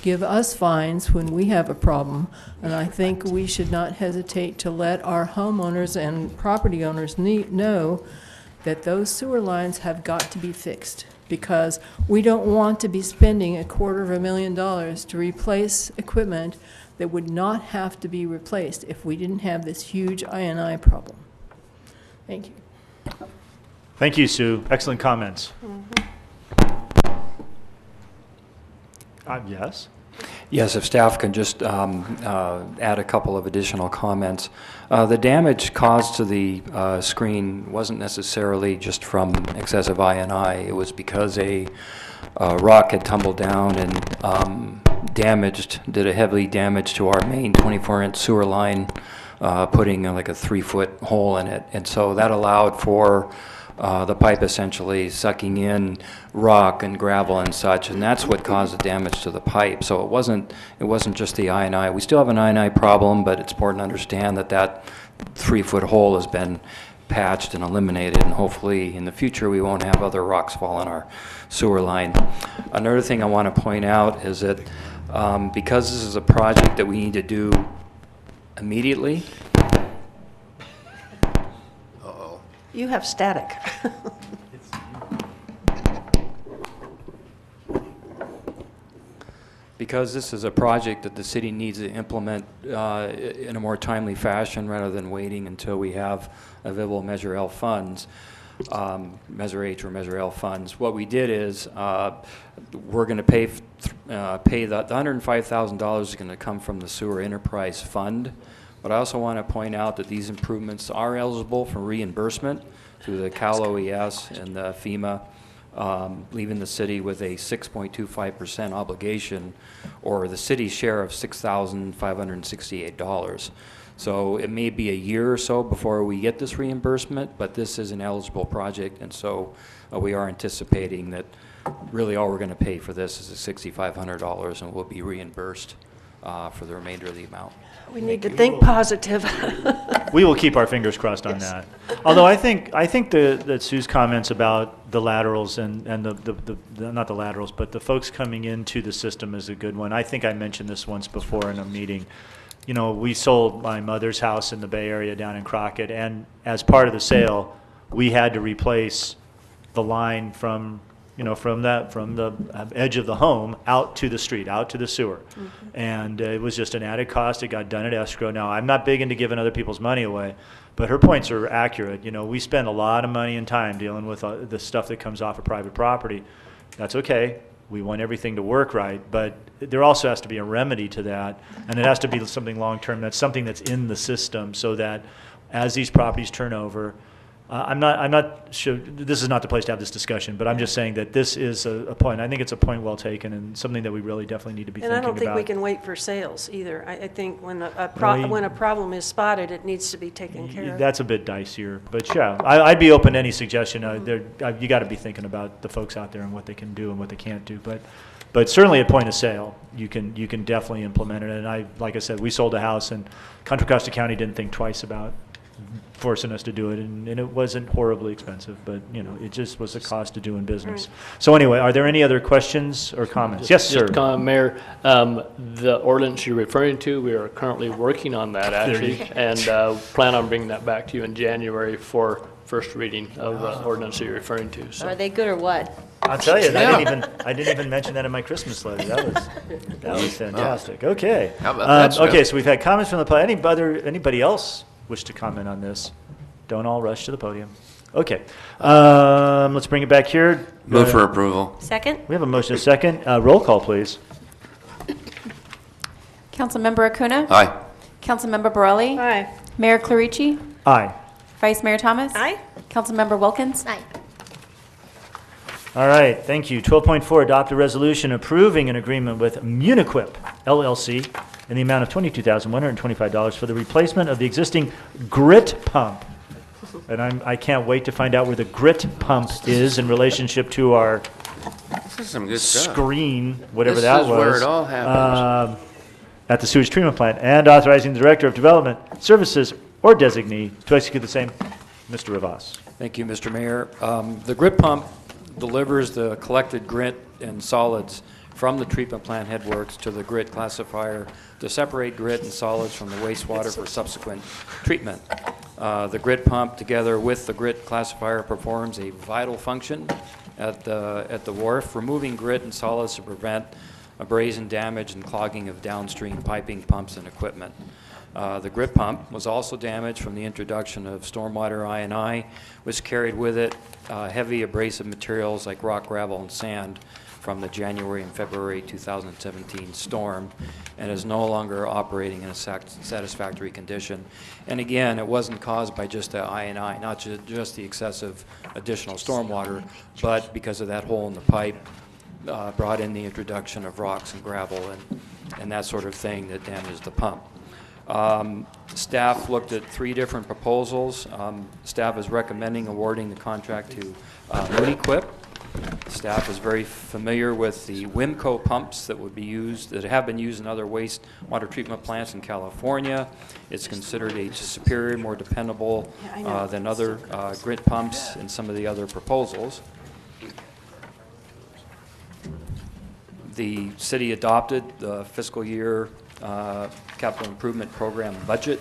give us fines when we have a problem, and I think we should not hesitate to let our homeowners and property owners know that those sewer lines have got to be fixed, because we don't want to be spending $250,000 to replace equipment that would not have to be replaced if we didn't have this huge I&I problem. Thank you. Thank you, Sue. Excellent comments. Yes? Yes, if staff can just add a couple of additional comments. The damage caused to the screen wasn't necessarily just from excessive I&I. It was because a rock had tumbled down and did a heavy damage to our main 24-inch sewer line, putting like a 3-foot hole in it. And so that allowed for the pipe essentially sucking in rock and gravel and such, and that's what caused the damage to the pipe. So it wasn't just the I&I. We still have an I&I problem, but it's important to understand that that 3-foot hole has been patched and eliminated, and hopefully in the future we won't have other rocks fall in our sewer line. Another thing I want to point out is that because this is a project that we need to do immediately. You have static. Because this is a project that the city needs to implement in a more timely fashion rather than waiting until we have available Measure L funds, Measure H or Measure L funds. What we did is we're going to pay the $105,000 is going to come from the Sewer Enterprise Fund. But I also want to point out that these improvements are eligible for reimbursement through the Cal OES and the FEMA, leaving the city with a 6.25% obligation, or the city's share of $6,568. So it may be a year or so before we get this reimbursement, but this is an eligible project, and so we are anticipating that really all we're going to pay for this is $6,500, and we'll be reimbursed for the remainder of the amount. We need to think positive. We will keep our fingers crossed on that. Although I think that Sue's comments about the laterals and the not the laterals, but the folks coming into the system is a good one. I think I mentioned this once before in a meeting. You know, we sold my mother's house in the Bay Area down in Crockett, and as part of the sale, we had to replace the line from the edge of the home out to the street, out to the sewer. And it was just an added cost. It got done at escrow. Now, I'm not big into giving other people's money away, but her points are accurate. You know, we spend a lot of money and time dealing with the stuff that comes off of private property. That's okay. We want everything to work right, but there also has to be a remedy to that, and it has to be something long-term. That's something that's in the system so that as these properties turn over, I'm not sure, this is not the place to have this discussion, but I'm just saying that this is a point. I think it's a point well taken and something that we really definitely need to be thinking about. And I don't think we can wait for sales either. I think when a problem is spotted, it needs to be taken care of. That's a bit dicier, but yeah, I'd be open to any suggestion. You got to be thinking about the folks out there and what they can do and what they can't do. But certainly at point of sale, you can definitely implement it. And like I said, we sold a house, and Contra Costa County didn't think twice about forcing us to do it, and it wasn't horribly expensive, but you know, it just was a cost of doing business. So anyway, are there any other questions or comments? Yes, sir. Just comment, Mayor. The ordinance you're referring to, we are currently working on that actually, and plan on bringing that back to you in January for first reading of the ordinance that you're referring to. So. Are they good or what? I'll tell you, I didn't even mention that in my Christmas letter. That was fantastic. Okay. How about that okay, so we've had comments from the public. Anybody else wish to comment on this? Don't all rush to the podium. Okay. Let's bring it back here. Move for approval. Second? We have a motion, a second. Roll call, please. Councilmember Acuna? Aye. Councilmember Borelli? Aye. Mayor Clarici? Aye. Vice Mayor Thomas? Aye. Councilmember Wilkins? Aye. All right, thank you. 12.4, adopt a resolution approving an agreement with Muniquip LLC in the amount of $22,125 for the replacement of the existing grit pump. And I can't wait to find out where the grit pump is in relationship to our This is some good stuff. screen, whatever that was. This is where it all happens. At the sewage treatment plant, and authorizing the Director of Development Services or designee to execute the same. Mr. Rivas. Thank you, Mr. Mayor. The grit pump delivers the collected grit and solids from the treatment plant headworks to the grit classifier to separate grit and solids from the wastewater for subsequent treatment. The grit pump, together with the grit classifier, performs a vital function at the wharf, removing grit and solids to prevent abrasion damage and clogging of downstream piping, pumps, and equipment. The grit pump was also damaged from the introduction of stormwater I&I, which carried with it heavy abrasive materials like rock, gravel, and sand from the January and February 2017 storm, and is no longer operating in a satisfactory condition. And again, it wasn't caused by just the I&I, not just the excessive additional stormwater, but because of that hole in the pipe brought in the introduction of rocks and gravel and that sort of thing that damaged the pump. Staff looked at 3 different proposals. Staff is recommending awarding the contract to Muniquip. Staff is very familiar with the Wimco pumps that have been used in other wastewater treatment plants in California. It's considered a superior, more dependable than other grit pumps in some of the other proposals. The city adopted the fiscal year capital improvement program budget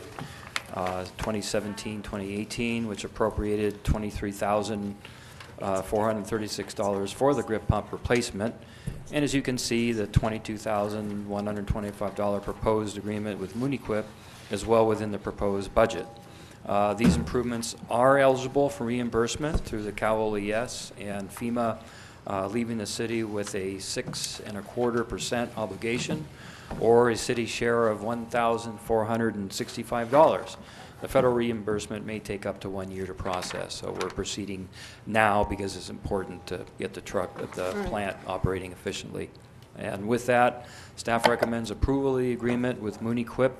2017-2018, which appropriated $23,436 for the grit pump replacement. And as you can see, the $22,125 proposed agreement with Muniquip is well within the proposed budget. These improvements are eligible for reimbursement through the CalOES and FEMA, leaving the city with a 6.25% obligation, or a city share of $1,465. The federal reimbursement may take up to 1 year to process, so we're proceeding now because it's important to get the plant operating efficiently. And with that, staff recommends approval of the agreement with Muniquip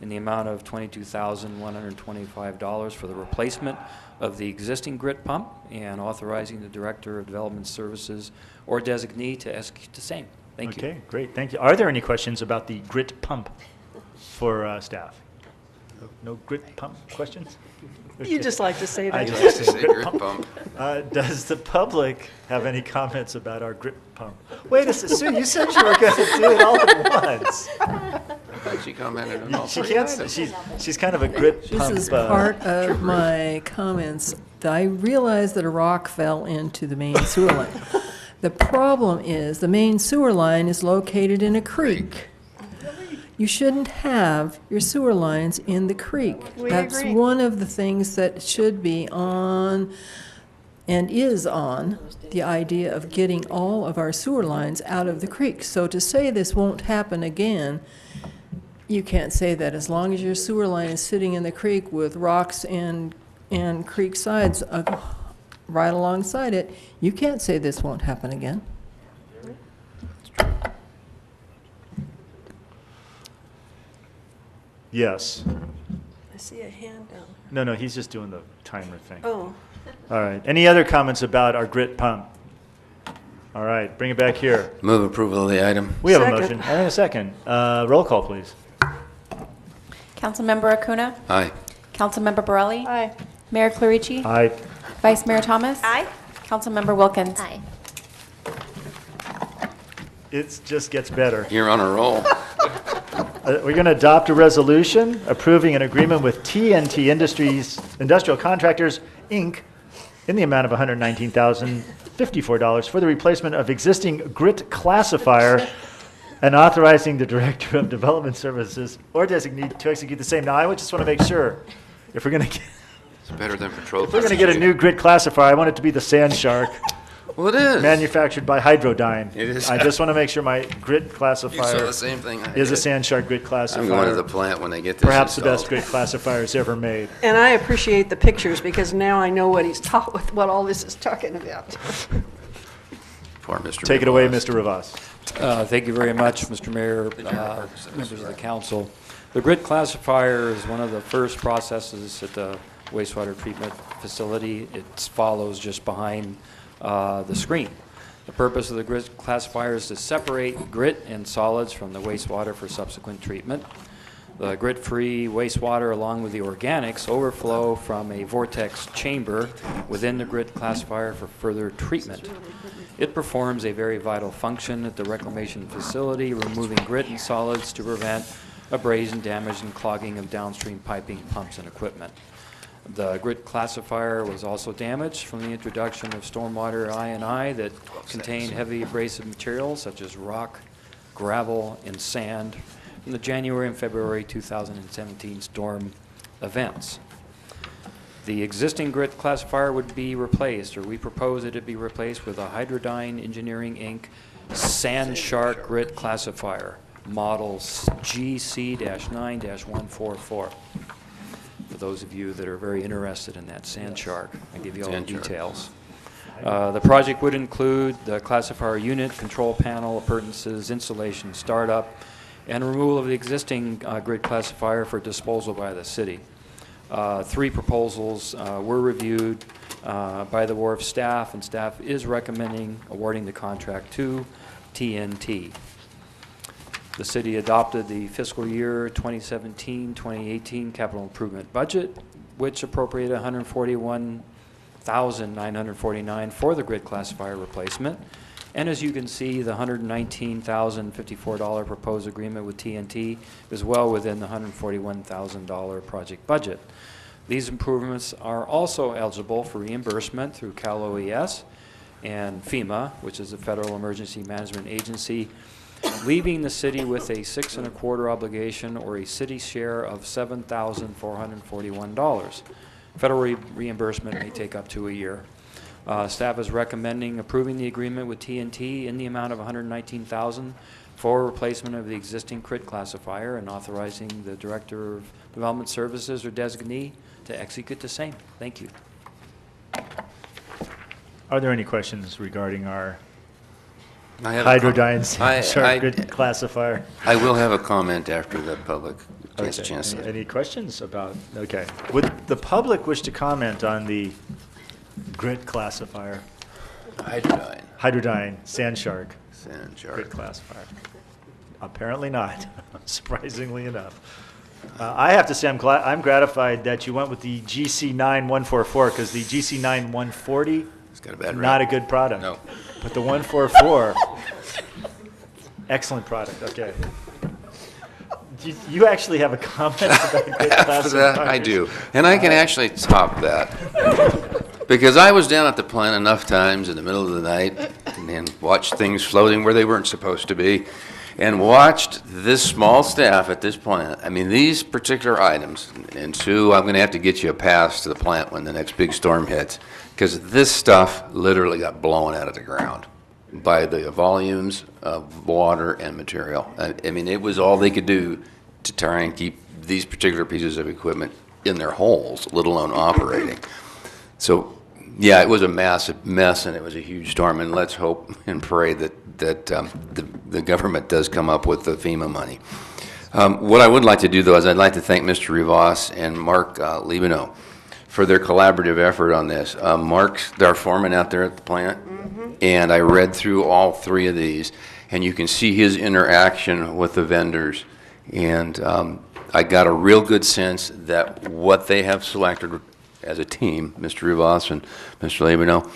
in the amount of $22,125 for the replacement of the existing grit pump and authorizing the Director of Development Services or designee to execute the same. Thank you. Okay, great, thank you. Are there any questions about the grit pump for staff? No grit pump questions? You just like to say I that. just like to say Grit pump. Does the public have any comments about our grit pump? Wait a second, Sue, you said you were going to do it all at once. I thought she commented on all She three can't, items. she's kind of a grit This pump. is part of my comments. I realized that a rock fell into the main sewer line. The problem is the main sewer line is located in a creek. You shouldn't have your sewer lines in the creek. We That's agree. one of the things that should be on and is on the idea of getting all of our sewer lines out of the creek. So to say this won't happen again, you can't say that. As long as your sewer line is sitting in the creek with rocks and creek sides right alongside it, you can't say this won't happen again. Yes. I see a hand down. No, he's just doing the timer thing. Oh, All right, any other comments about our grit pump? All right, bring it back here. Move approval of the item. We have a Second. motion, and a second. Roll call, please. Councilmember Acuna? Aye. Councilmember Borelli? aye. Mayor Clarici? Aye. Vice Mayor Thomas? Aye. Councilmember Wilkins? Aye. It just gets better. You're on a roll. We're going to adopt a resolution approving an agreement with TNT Industries, Industrial Contractors, Inc., in the amount of $119,054 for the replacement of existing grit classifier and authorizing the Director of Development Services or designee to execute the same. Now, I just want to make sure, if we're going to It's better than patrol. get a new grit classifier, I want it to be the Sand Shark, Well, it is. manufactured by Hydrodyne. It is. I just want to make sure my grit You saw classifier the same thing I is a did. Sand Shark grit classifier. I'm going to the plant when they get this Perhaps the installed. best grit classifiers ever made. And I appreciate the pictures because now I know what he's taught with what all this is talking about. Poor Mr. Take it away, Rivas. Mr. Rivas. Thank you very much, Mr. Mayor, members of the council. The grit classifier is one of the first processes at the wastewater treatment facility. It follows just behind the screen. The purpose of the grit classifier is to separate grit and solids from the wastewater for subsequent treatment. The grit-free wastewater, along with the organics, overflow from a vortex chamber within the grit classifier for further treatment. It performs a very vital function at the reclamation facility, removing grit and solids to prevent abrasion, damage, and clogging of downstream piping, pumps, and equipment. The grit classifier was also damaged from the introduction of stormwater I&I that contained heavy abrasive materials such as rock, gravel, and sand from the January and February 2017 storm events. The existing grit classifier would be replaced, or we propose that it be replaced with a Hydrodyne Engineering, Inc. Sand Shark Grit Classifier, model GC-9-144. For those of you that are very interested in that Sand Shark, I'll give you all the Sand Shark. details. The project would include the classifier unit, control panel, appurtenances, installation, startup, and removal of the existing grid classifier for disposal by the city. 3 proposals were reviewed by the WRF staff, and staff is recommending awarding the contract to TNT. The city adopted the fiscal year 2017-2018 capital improvement budget, which appropriated $141,949 for the grid classifier replacement. And as you can see, the $119,054 proposed agreement with TNT is well within the $141,000 project budget. These improvements are also eligible for reimbursement through Cal OES and FEMA, which is the Federal Emergency Management Agency, leaving the city with a 6 1/4 obligation, or a city share of $7,441. Federal reimbursement may take up to a year. Staff is recommending approving the agreement with TNT in the amount of $119,000 for replacement of the existing grit classifier and authorizing the Director of Development Services or designee to execute the same. Thank you. Are there any questions regarding our I have a Hydrodyne I- Shark grid classifier? I will have a comment after the public chance to see it. Any questions about, okay. Would the public wish to comment on the grit classifier? Hydrodyne, sand shark. Grit classifier. Apparently not, surprisingly enough. I have to say I'm gratified that you went with the GC9144 because the GC9140 it's got a bad not rap. a good product. No. But the 144, excellent product. Okay. You actually have a comment about grit classifiers? I do, and I can actually top that because I was down at the plant enough times in the middle of the night and watched things floating where they weren't supposed to be. And watched this small staff at this plant. I mean, these particular items, and Sue, I'm going to have to get you a pass to the plant when the next big storm hits, because this stuff literally got blown out of the ground by the volumes of water and material. I mean, it was all they could do to try and keep these particular pieces of equipment in their holes, let alone operating. So, yeah, it was a massive mess, and it was a huge storm, and let's hope and pray that the government does come up with the FEMA money. What I would like to do, though, is I'd like to thank Mr. Rivas and Mark Libano for their collaborative effort on this. Mark's our foreman out there at the plant, and I read through all three of these, and you can see his interaction with the vendors, and I got a real good sense that what they have selected as a team, Mr. Rivas and Mr. Libano,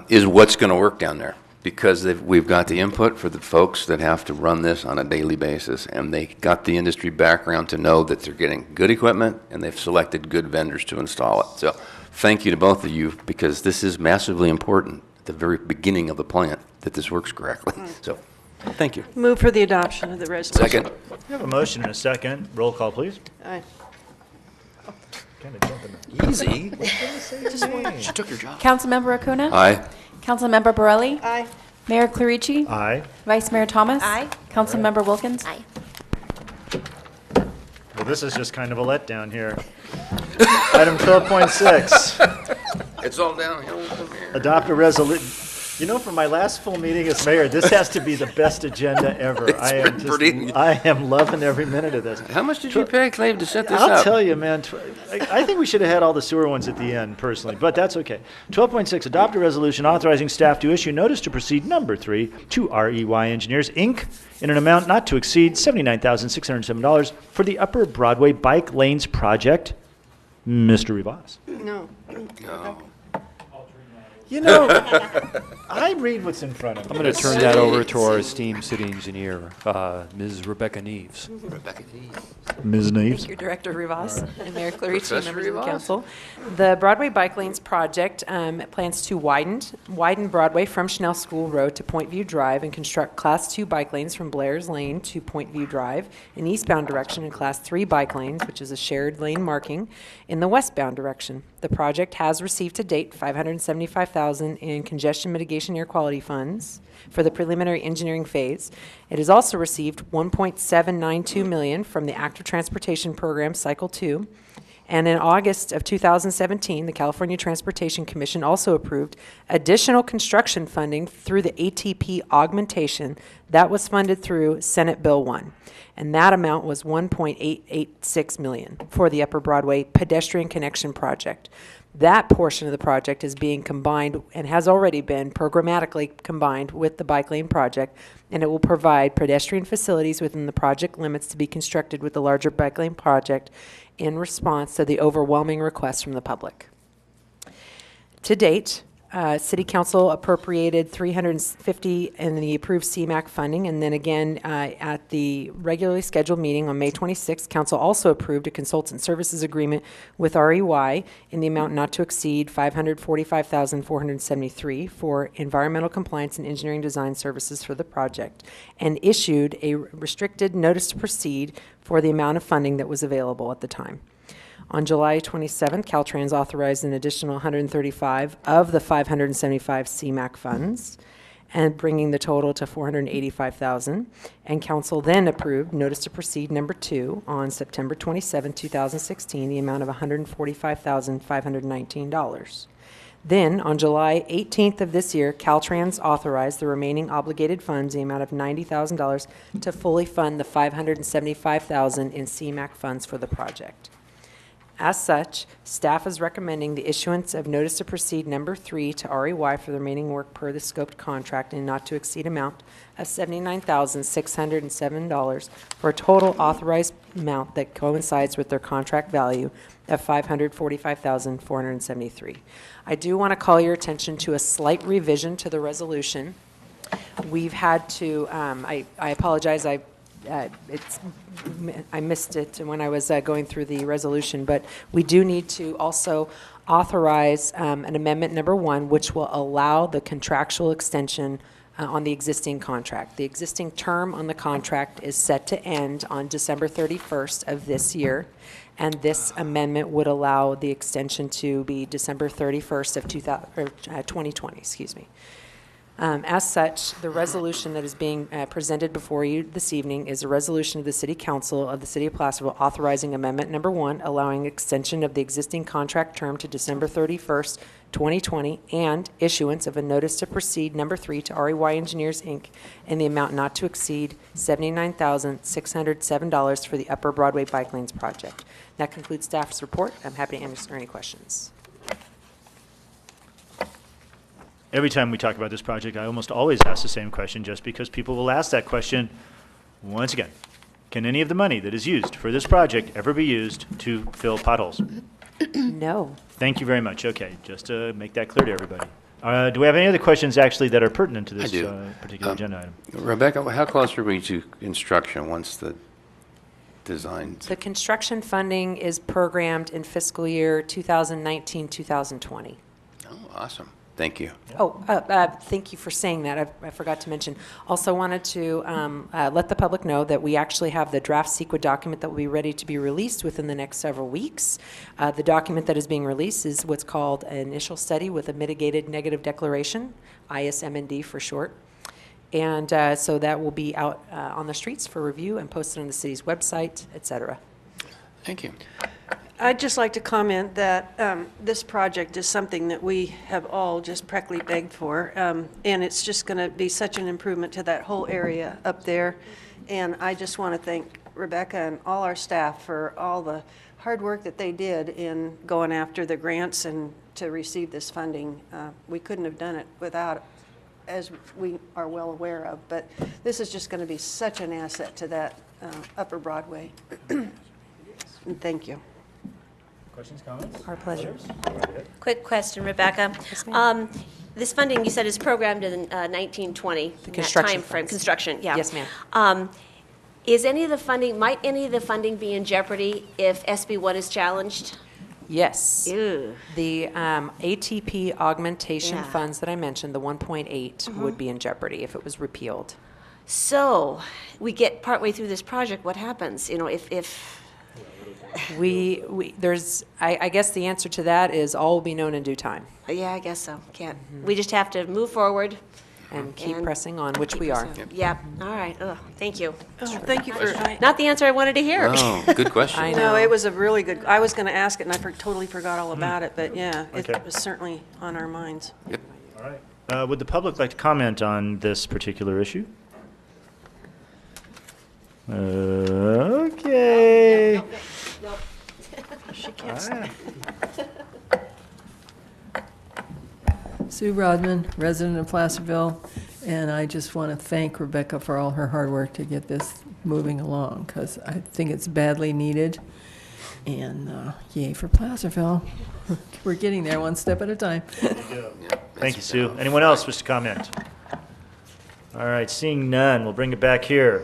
is what's going to work down there. Because we've got the input for the folks that have to run this on a daily basis, and they got the industry background to know that they're getting good equipment, and they've selected good vendors to install it. So thank you to both of you, because this is massively important at the very beginning of the plant that this works correctly. So thank you. Move for the adoption of the resolution. Second. We have a motion and a second. Roll call, please. Aye. Kind of jumping. Easy. She took your job. Councilmember Acuna? Aye. Councilmember Borelli? Aye. Mayor Clarici? Aye. Vice Mayor Thomas? Aye. Councilmember Wilkins? Aye. Well, this is just kind of a letdown here. Item 12.6, It's all downhill from here. adopt a resolution. You know, for my last full meeting as mayor, this has to be the best agenda ever. I am loving every minute of this. How much did you pay Clave to set this up? I'll tell you, man. I think we should have had all the sewer ones at the end, personally, but that's okay. 12.6, adopt a resolution authorizing staff to issue notice to proceed number 3 to REY Engineers, Inc., in an amount not to exceed $79,607 for the Upper Broadway Bike Lanes project. Mr. Rivas. No. No. You know, I read what's in front of me. I'm going to turn that over to our esteemed city engineer, Ms. Rebecca Neves. Rebecca Neves. Ms. Neves. Thank you, Director Rivas and Mayor Clarici, Professor members of the Rivas. council. The Broadway Bike Lanes project plans to widen Broadway from Schnell School Road to Point View Drive and construct Class 2 bike lanes from Blair's Lane to Point View Drive in eastbound direction and Class 3 bike lanes, which is a shared lane marking, in the westbound direction. The project has received to date $575,000 in congestion mitigation air quality funds for the preliminary engineering phase. It has also received $1.792 million from the Active Transportation Program Cycle 2. And in August of 2017, the California Transportation Commission also approved additional construction funding through the ATP augmentation that was funded through Senate Bill 1. And that amount was $1.886 million for the Upper Broadway Pedestrian Connection Project. That portion of the project is being combined and has already been programmatically combined with the bike lane project, and it will provide pedestrian facilities within the project limits to be constructed with the larger bike lane project in response to the overwhelming requests from the public. To date, City Council appropriated $350 in the approved CMAQ funding, and then again at the regularly scheduled meeting on May 26th, Council also approved a consultant services agreement with REY in the amount not to exceed $545,473 for environmental compliance and engineering design services for the project, and issued a restricted notice to proceed for the amount of funding that was available at the time. On July 27th, Caltrans authorized an additional 135 of the 575 CMAQ funds, and bringing the total to $485,000. And Council then approved Notice to Proceed number 2 on September 27, 2016, the amount of $145,519. Then, on July 18th of this year, Caltrans authorized the remaining obligated funds, the amount of $90,000, to fully fund the $575,000 in CMAQ funds for the project. As such, staff is recommending the issuance of Notice to Proceed Number 3 to REY for the remaining work per the scoped contract in not to exceed amount of $79,607 for a total authorized amount that coincides with their contract value of $545,473. I do want to call your attention to a slight revision to the resolution. We've had to, I apologize, I missed it when I was going through the resolution, but we do need to also authorize an amendment number 1, which will allow the contractual extension on the existing contract. The existing term on the contract is set to end on December 31st of this year, and this amendment would allow the extension to be December 31st of 2020, excuse me. As such, the resolution that is being presented before you this evening is a resolution of the City Council of the City of Placerville authorizing amendment number 1, allowing extension of the existing contract term to December 31st, 2020, and issuance of a Notice to Proceed number 3 to REY Engineers, Inc. in the amount not to exceed $79,607 for the Upper Broadway Bike Lanes project. That concludes staff's report. I'm happy to answer any questions. Every time we talk about this project, I almost always ask the same question just because people will ask that question once again. Can any of the money that is used for this project ever be used to fill potholes? No. Thank you very much. Okay, just to make that clear to everybody. Do we have any other questions actually that are pertinent to this particular agenda item? Rebecca, how close are we to construction once the design? The construction funding is programmed in fiscal year 2019-2020. Oh, awesome. Thank you. Oh, thank you for saying that. I forgot to mention. Also wanted to let the public know that we actually have the draft CEQA document that will be ready to be released within the next several weeks. The document that is being released is what's called an initial study with a mitigated negative declaration, ISMND for short. And so that will be out on the streets for review and posted on the city's website, et cetera. Thank you. I'd just like to comment that this project is something that we have all just practically begged for, and it's just going to be such an improvement to that whole area up there. And I just want to thank Rebecca and all our staff for all the hard work that they did in going after the grants and to receive this funding. We couldn't have done it without, as we are well aware of, but this is just going to be such an asset to that Upper Broadway. And thank you. Questions, comments? Our pleasure. Quick question, Rebecca. Yes, ma'am. This funding, you said, is programmed in 1920. The construction time frame. funds. Construction, yeah. Yes, ma'am. Is any of the funding, might any of the funding be in jeopardy if SB1 is challenged? Yes. Ew. The ATP augmentation Yeah. funds that I mentioned, the 1.8, would be in jeopardy if it was repealed. So we get partway through this project, what happens? You know, if I guess the answer to that is all will be known in due time. yeah, I guess so. Can't. We just have to move forward. And keep pressing on, which we are. Yep. All right. Oh, thank you. Oh, thank you for. Not the answer I wanted to hear. Oh, good question. I No, know. it was a really good, I was going to ask it and I totally forgot all about it, but yeah, Okay. it was certainly on our minds. All right. Would the public like to comment on this particular issue? Okay. She can't. Sue Rodman, resident of Placerville, and I just want to thank Rebecca for all her hard work to get this moving along, because I think it's badly needed, and yay for Placerville. We're getting there one step at a time. Thank you, Sue. Anyone else wish to comment? All right, seeing none, we'll bring it back here.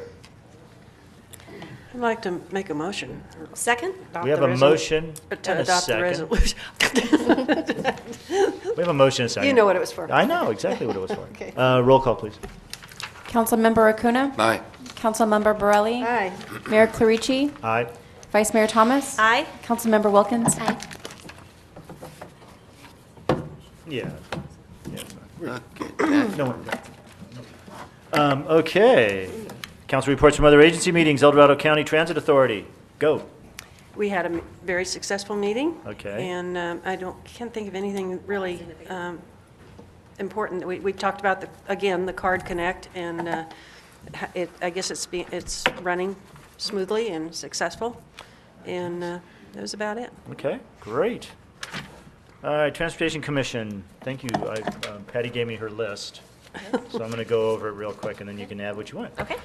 I'd like to make a motion. Second? We have a motion To and a adopt the second. resolution. We have a motion and a second. You know what it was for. I know exactly what it was for. Okay. Roll call, please. Councilmember Acuna? Aye. Councilmember Borelli? Aye. Mayor Clarici? Aye. Vice Mayor Thomas? Aye. Councilmember Wilkins? Aye. Yeah. Okay. No one. Okay. Council reports from other agency meetings. El Dorado County Transit Authority. Go. we had a very successful meeting. Okay. And can't think of anything really important. We talked about, again, the Card Connect, and I guess it's running smoothly and successful, and that was about it. Okay, great. All right, Transportation Commission, thank you. Patty gave me her list, so I'm going to go over it real quick, and then you can add what you want. Okay.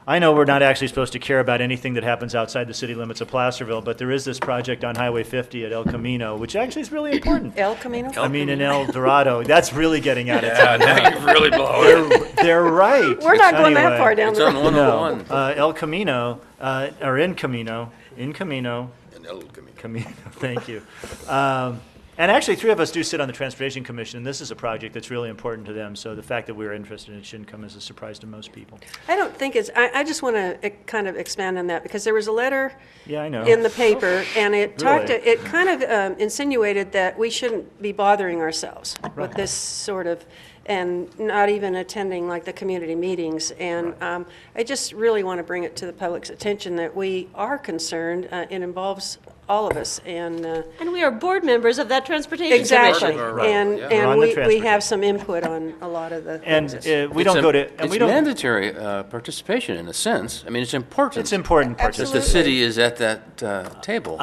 I know we're not actually supposed to care about anything that happens outside the city limits of Placerville, but there is this project on Highway 50 at El Camino, which actually is really important. El Camino? I mean, in El Dorado. That's really getting out of Yeah, town. now you've really blown it. They're right. We're not going that Anyway, far down It's the on road. 101. El Camino, or in Camino, And El Camino. Camino, thank you. And actually, three of us do sit on the Transportation Commission, and this is a project that's really important to them, so the fact that we're interested in it shouldn't come as a surprise to most people. I don't think I just want to kind of expand on that, because there was a letter Yeah, I know. in the paper, and it Really? it kind of insinuated that we shouldn't be bothering ourselves with this sort of, and not even attending like the community meetings. And I just really want to bring it to the public's attention that we are concerned. It involves all of us, and we are board members of that Transportation exactly, Commission. Right. and Yeah. and We're on the we transportation. have some input on a lot of the And things. we don't go to, and It's we don't. mandatory participation in a sense. I mean, it's important. It's important that participation. the city is at that table.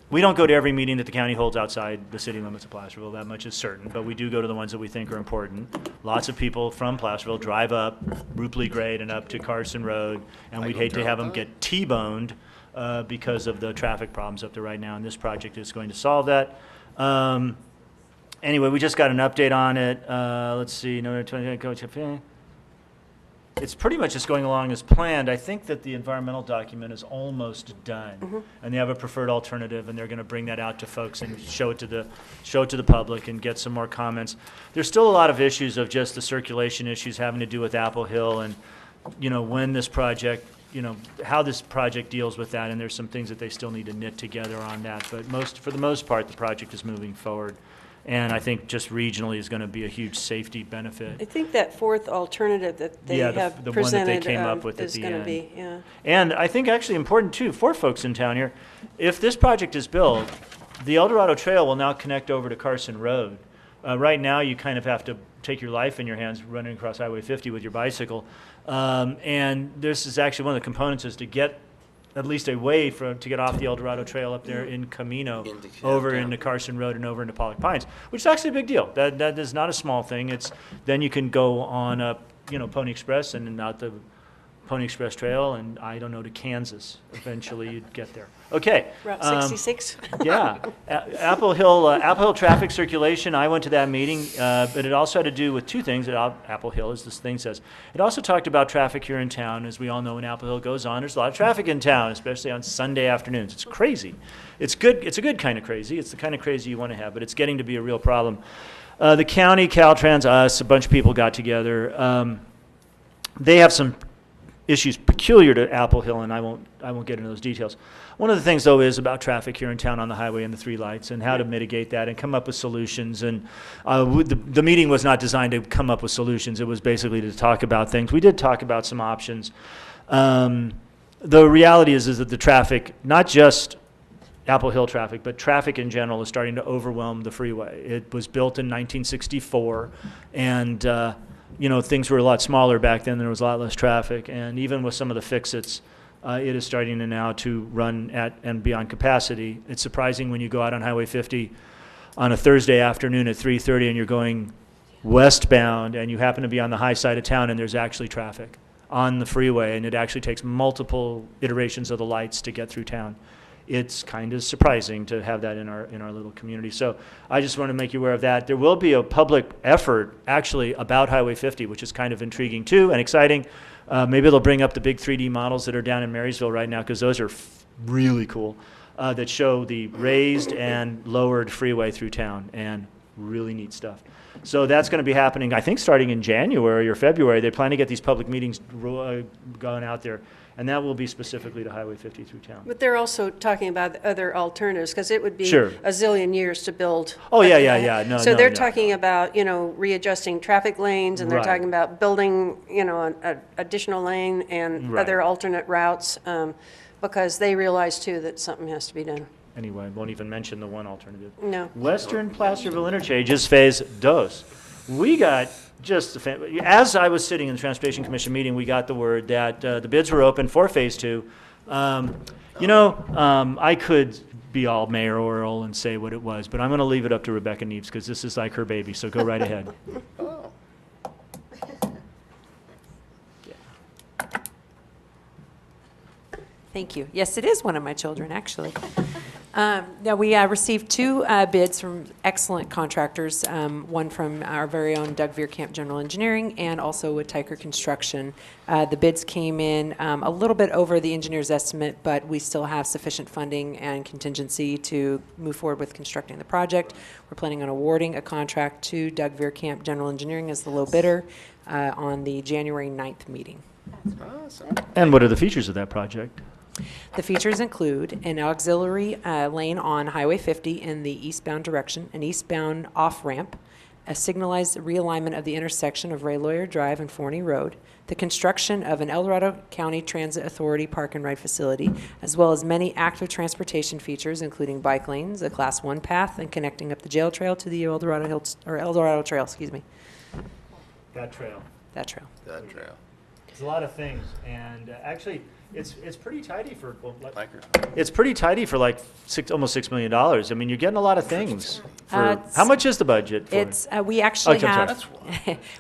We don't go to every meeting that the county holds outside the city limits of Placerville, that much is certain, but we do go to the ones that we think are important. Lots of people from Placerville drive up Rupley Grade and up to Carson Road, and we'd hate to have them get T-boned because of the traffic problems up there right now, and this project is going to solve that. Anyway, we just got an update on it. Let's see, it's pretty much just going along as planned. I think that the environmental document is almost done, and they have a preferred alternative, and they're going to bring that out to folks and show it to the public and get some more comments. There's still a lot of issues of just the circulation issues having to do with Apple Hill, and when this project, how this project deals with that, and there's some things that they still need to knit together on that. But for the most part, the project is moving forward. And I think just regionally is going to be a huge safety benefit. I think that fourth alternative that they have the presented one that they came up with is at the going to end. be, yeah. And I think actually important too for folks in town here, if this project is built, the El Dorado Trail will now connect over to Carson Road. Right now, you kind of have to take your life in your hands running across Highway 50 with your bicycle. And this is actually one of the components is to get at least a way to get off the El Dorado Trail up there in Camino, over into Carson Road and over into Pollock Pines, which is actually a big deal. That is not a small thing. Then you can go on up, Pony Express and out the Pony Express Trail, and I don't know, to Kansas. Eventually, you'd get there. Okay. Route 66. Yeah. Apple Hill traffic circulation, I went to that meeting, but it also had to do with two things. Apple Hill, as this thing says. It also talked about traffic here in town. As we all know, when Apple Hill goes on, there's a lot of traffic in town, especially on Sunday afternoons. It's crazy. It's good. It's a good kind of crazy. It's the kind of crazy you want to have, but it's getting to be a real problem. The county, Caltrans, us, a bunch of people got together. They have some issues peculiar to Apple Hill, and I won't get into those details. One of the things, though, is about traffic here in town on the highway and the three lights and how to mitigate that and come up with solutions. And the meeting was not designed to come up with solutions. It was basically to talk about things. We did talk about some options. The reality is that the traffic, not just Apple Hill traffic, but traffic in general is starting to overwhelm the freeway. It was built in 1964, and things were a lot smaller back then. There was a lot less traffic, and even with some of the fix-its, it is starting to run at and beyond capacity. It's surprising when you go out on Highway 50 on a Thursday afternoon at 3:30 and you're going westbound and you happen to be on the high side of town and there's actually traffic on the freeway, and it actually takes multiple iterations of the lights to get through town. It's kind of surprising to have that in our little community. So I just want to make you aware of that. There will be a public effort actually about Highway 50, which is kind of intriguing too and exciting. Maybe they'll bring up the big 3D models that are down in Marysville right now, because those are really cool, that show the raised and lowered freeway through town, and really neat stuff. So that's going to be happening, I think, starting in January or February. They plan to get these public meetings going out there, and that will be specifically to Highway 50 through town. But they're also talking about other alternatives, because it would be Sure. a zillion years to build. Oh, yeah. So they're talking about, readjusting traffic lanes, and they're Right. talking about building, an additional lane and Right. other alternate routes. because they realize too that something has to be done. Anyway, won't even mention the one alternative. No. Western Placerville Interchange is phase dos. We got just, as I was sitting in the Transportation Commission meeting, we got the word that the bids were open for phase two. I could be all mayoral and say what it was, but I'm going to leave it up to Rebecca Neves because this is like her baby, so go right ahead. Thank you. Yes, it is one of my children, actually. Now, we received two bids from excellent contractors, one from our very own Doug Veerkamp General Engineering and also with Tyker Construction. The bids came in a little bit over the engineer's estimate, but we still have sufficient funding and contingency to move forward with constructing the project. We're planning on awarding a contract to Doug Veerkamp General Engineering as the low bidder on the January 9th meeting. Awesome. And what are the features of that project? The features include an auxiliary lane on Highway 50 in the eastbound direction, an eastbound off-ramp, a signalized realignment of the intersection of Ray Lawyer Drive and Forney Road, the construction of an El Dorado County Transit Authority park and ride facility, as well as many active transportation features, including bike lanes, a Class 1 path, and connecting up the jail trail to the El Dorado Trail, excuse me. That trail. That trail. That trail. It's a lot of things, and actually, it's pretty tidy for like almost $6 million. I mean, you're getting a lot of things. How much is the budget? For It's we actually have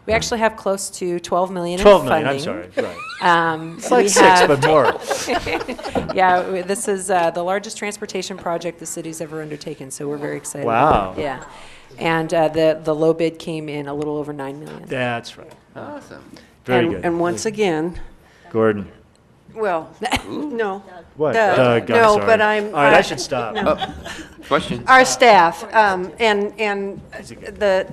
we actually have close to $12 million. 12 in million. funding. I'm sorry. Right. It's like six, but more. Yeah, this is the largest transportation project the city's ever undertaken, so we're very excited. Wow. About it. Yeah, and the low bid came in a little over $9 million. That's right. Awesome. Very good. And once again, Gordon. well, no. What? Doug, I'm no, sorry. but I'm. All right, I should stop. No. Question? Our staff, and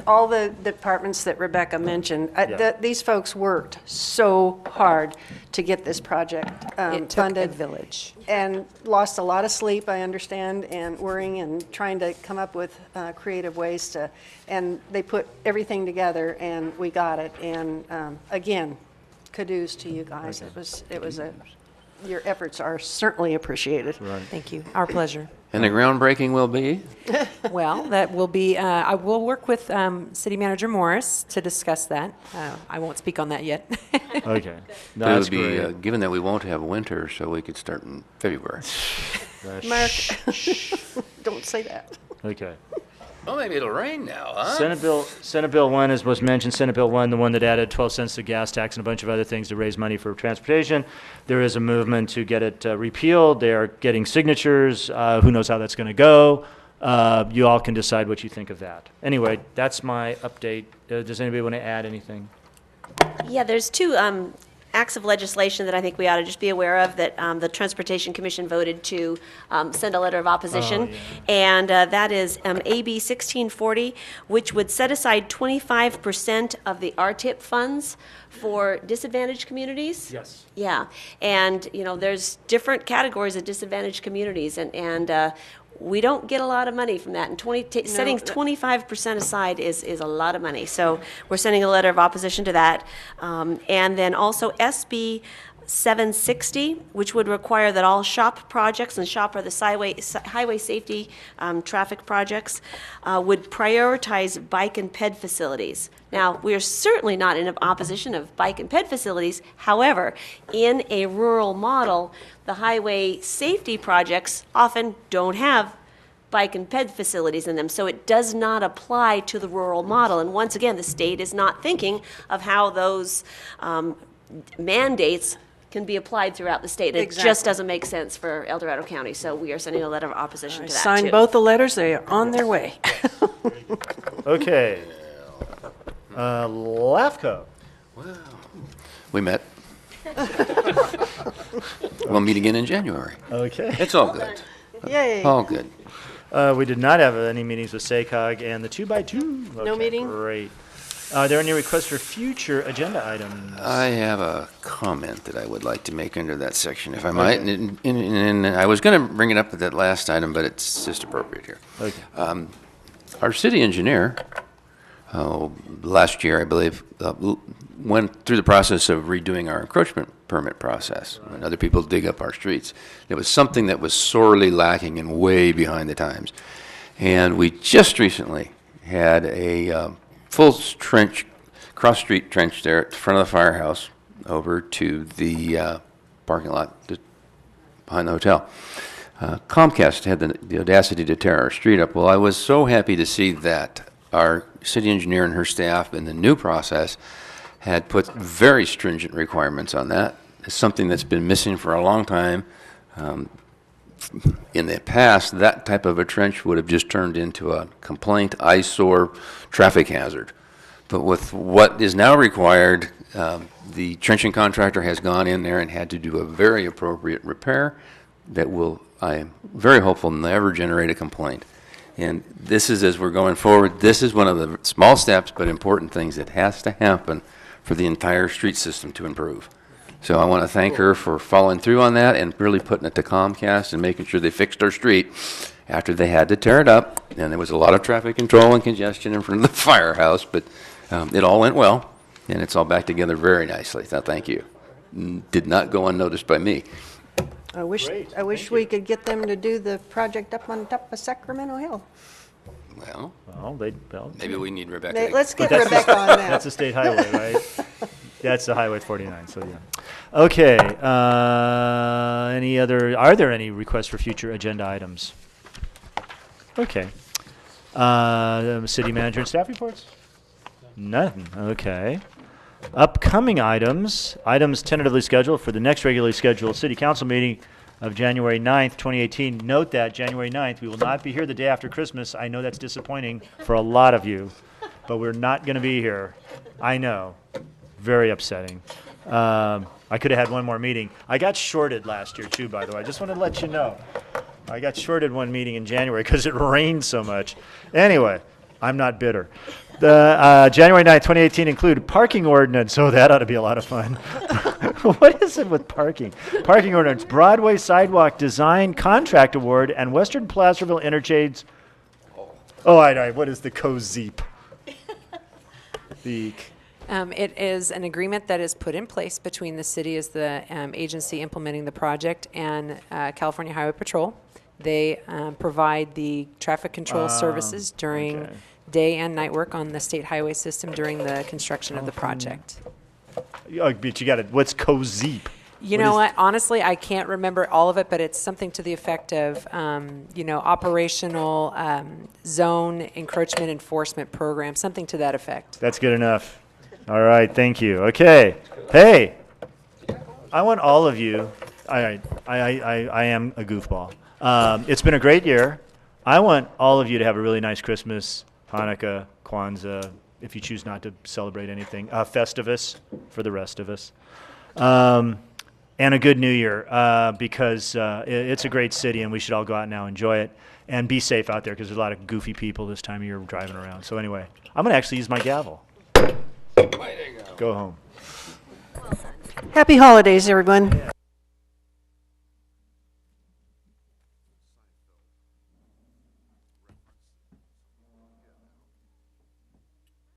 all the departments that Rebecca mentioned, these folks worked so hard to get this project It took funded. a village. And lost a lot of sleep, I understand, and worrying and trying to come up with creative ways to, and they put everything together and we got it. And again, kudos to you guys. Your efforts are certainly appreciated. Right. Thank you. Our pleasure. And the groundbreaking will be? Well, that will be, I will work with City Manager Morris to discuss that. I won't speak on that yet. Okay. No, It that's would be, great. given that we won't have winter, so we could start in February. Mark, don't say that. Okay. Well, maybe it'll rain now, huh? Senate Bill 1, as was mentioned, Senate Bill 1, the one that added 12 cents to gas tax and a bunch of other things to raise money for transportation. There is a movement to get it repealed. They are getting signatures. Who knows how that's going to go? You all can decide what you think of that. Anyway, that's my update. Does anybody want to add anything? Yeah, there's two acts of legislation that I think we ought to just be aware of that the Transportation Commission voted to send a letter of opposition. And that is AB 1640, which would set aside 25% of the RTIP funds for disadvantaged communities. Yes. Yeah, and there's different categories of disadvantaged communities, and we don't get a lot of money from that, and setting 25% aside is a lot of money. So we're sending a letter of opposition to that. And then also SB 760, which would require that all SHOP projects, and SHOP are the highway safety traffic projects, would prioritize bike and ped facilities. Now, we are certainly not in opposition of bike and ped facilities. However, in a rural model, the highway safety projects often don't have bike and ped facilities in them, so it does not apply to the rural model. And once again, the state is not thinking of how those mandates can be applied throughout the state. It just doesn't make sense for El Dorado County, so we are sending a letter of opposition to that, too. Signed both the letters. They are on their way. Okay. LAFCO. Well, we met. We'll meet again in January. Okay. It's all good. Yay. All good. We did not have any meetings with SACOG and the 2x2. No meeting? Great. Are there any requests for future agenda items? I have a comment that I would like to make under that section, if I might. And I was going to bring it up at that last item, but it's just appropriate here. Okay. Our city engineer last year, I believe, went through the process of redoing our encroachment permit process. When other people dig up our streets, it was something that was sorely lacking and way behind the times. And we just recently had a full trench, cross-street trench there at the front of the firehouse over to the parking lot behind the hotel. Comcast had the audacity to tear our street up. Well, I was so happy to see that our city engineer and her staff in the new process had put very stringent requirements on that. It's something that's been missing for a long time. In the past, that type of a trench would have just turned into a complaint, eyesore, traffic hazard. But with what is now required, the trenching contractor has gone in there and had to do a very appropriate repair that will, I am very hopeful, never generate a complaint. And this is, as we're going forward, this is one of the small steps but important things that has to happen for the entire street system to improve. So I want to thank her for following through on that and really putting it to Comcast and making sure they fixed our street after they had to tear it up. And there was a lot of traffic control and congestion in front of the firehouse, but it all went well, and it's all back together very nicely. So thank you. Did not go unnoticed by me. I wish we could get them to do the project up on top of Sacramento Hill. Well, maybe we need Rebecca. Let's get Rebecca on that. That's a state highway, right? That's the Highway 49, so yeah. Okay, are there any requests for future agenda items? Okay. City manager and staff reports? Nothing, okay. Upcoming items tentatively scheduled for the next regularly scheduled city council meeting of January 9th, 2018. Note that January 9th, we will not be here the day after Christmas. I know that's disappointing for a lot of you, but we're not going to be here. I know. Very upsetting. I could have had one more meeting. I got shorted last year, too, by the way. I just wanted to let you know. I got shorted one meeting in January because it rained so much. Anyway, I'm not bitter. The January 9th, 2018 include parking ordinance. Oh, that ought to be a lot of fun. What is it with parking? Parking ordinance, Broadway Sidewalk Design Contract Award, and Western Placerville Interchange. Oh, all right. What is the COZEEP? It is an agreement that is put in place between the city as the agency implementing the project and California Highway Patrol. They provide the traffic control services during day and night work on the state highway system during the construction of the project. Oh, but you got it. What's COZEEP? You know what? Honestly, I can't remember all of it, but it's something to the effect of, operational zone encroachment enforcement program, something to that effect. That's good enough. All right, thank you. Okay. Hey, I want all of you. All right, I am a goofball. It's been a great year. I want all of you to have a really nice Christmas, Hanukkah, Kwanzaa, if you choose not to celebrate anything, Festivus for the rest of us, and a good New Year because it's a great city and we should all go out now and enjoy it and be safe out there because there's a lot of goofy people this time of year driving around. So anyway, I'm going to actually use my gavel. Go home. Happy holidays, everyone.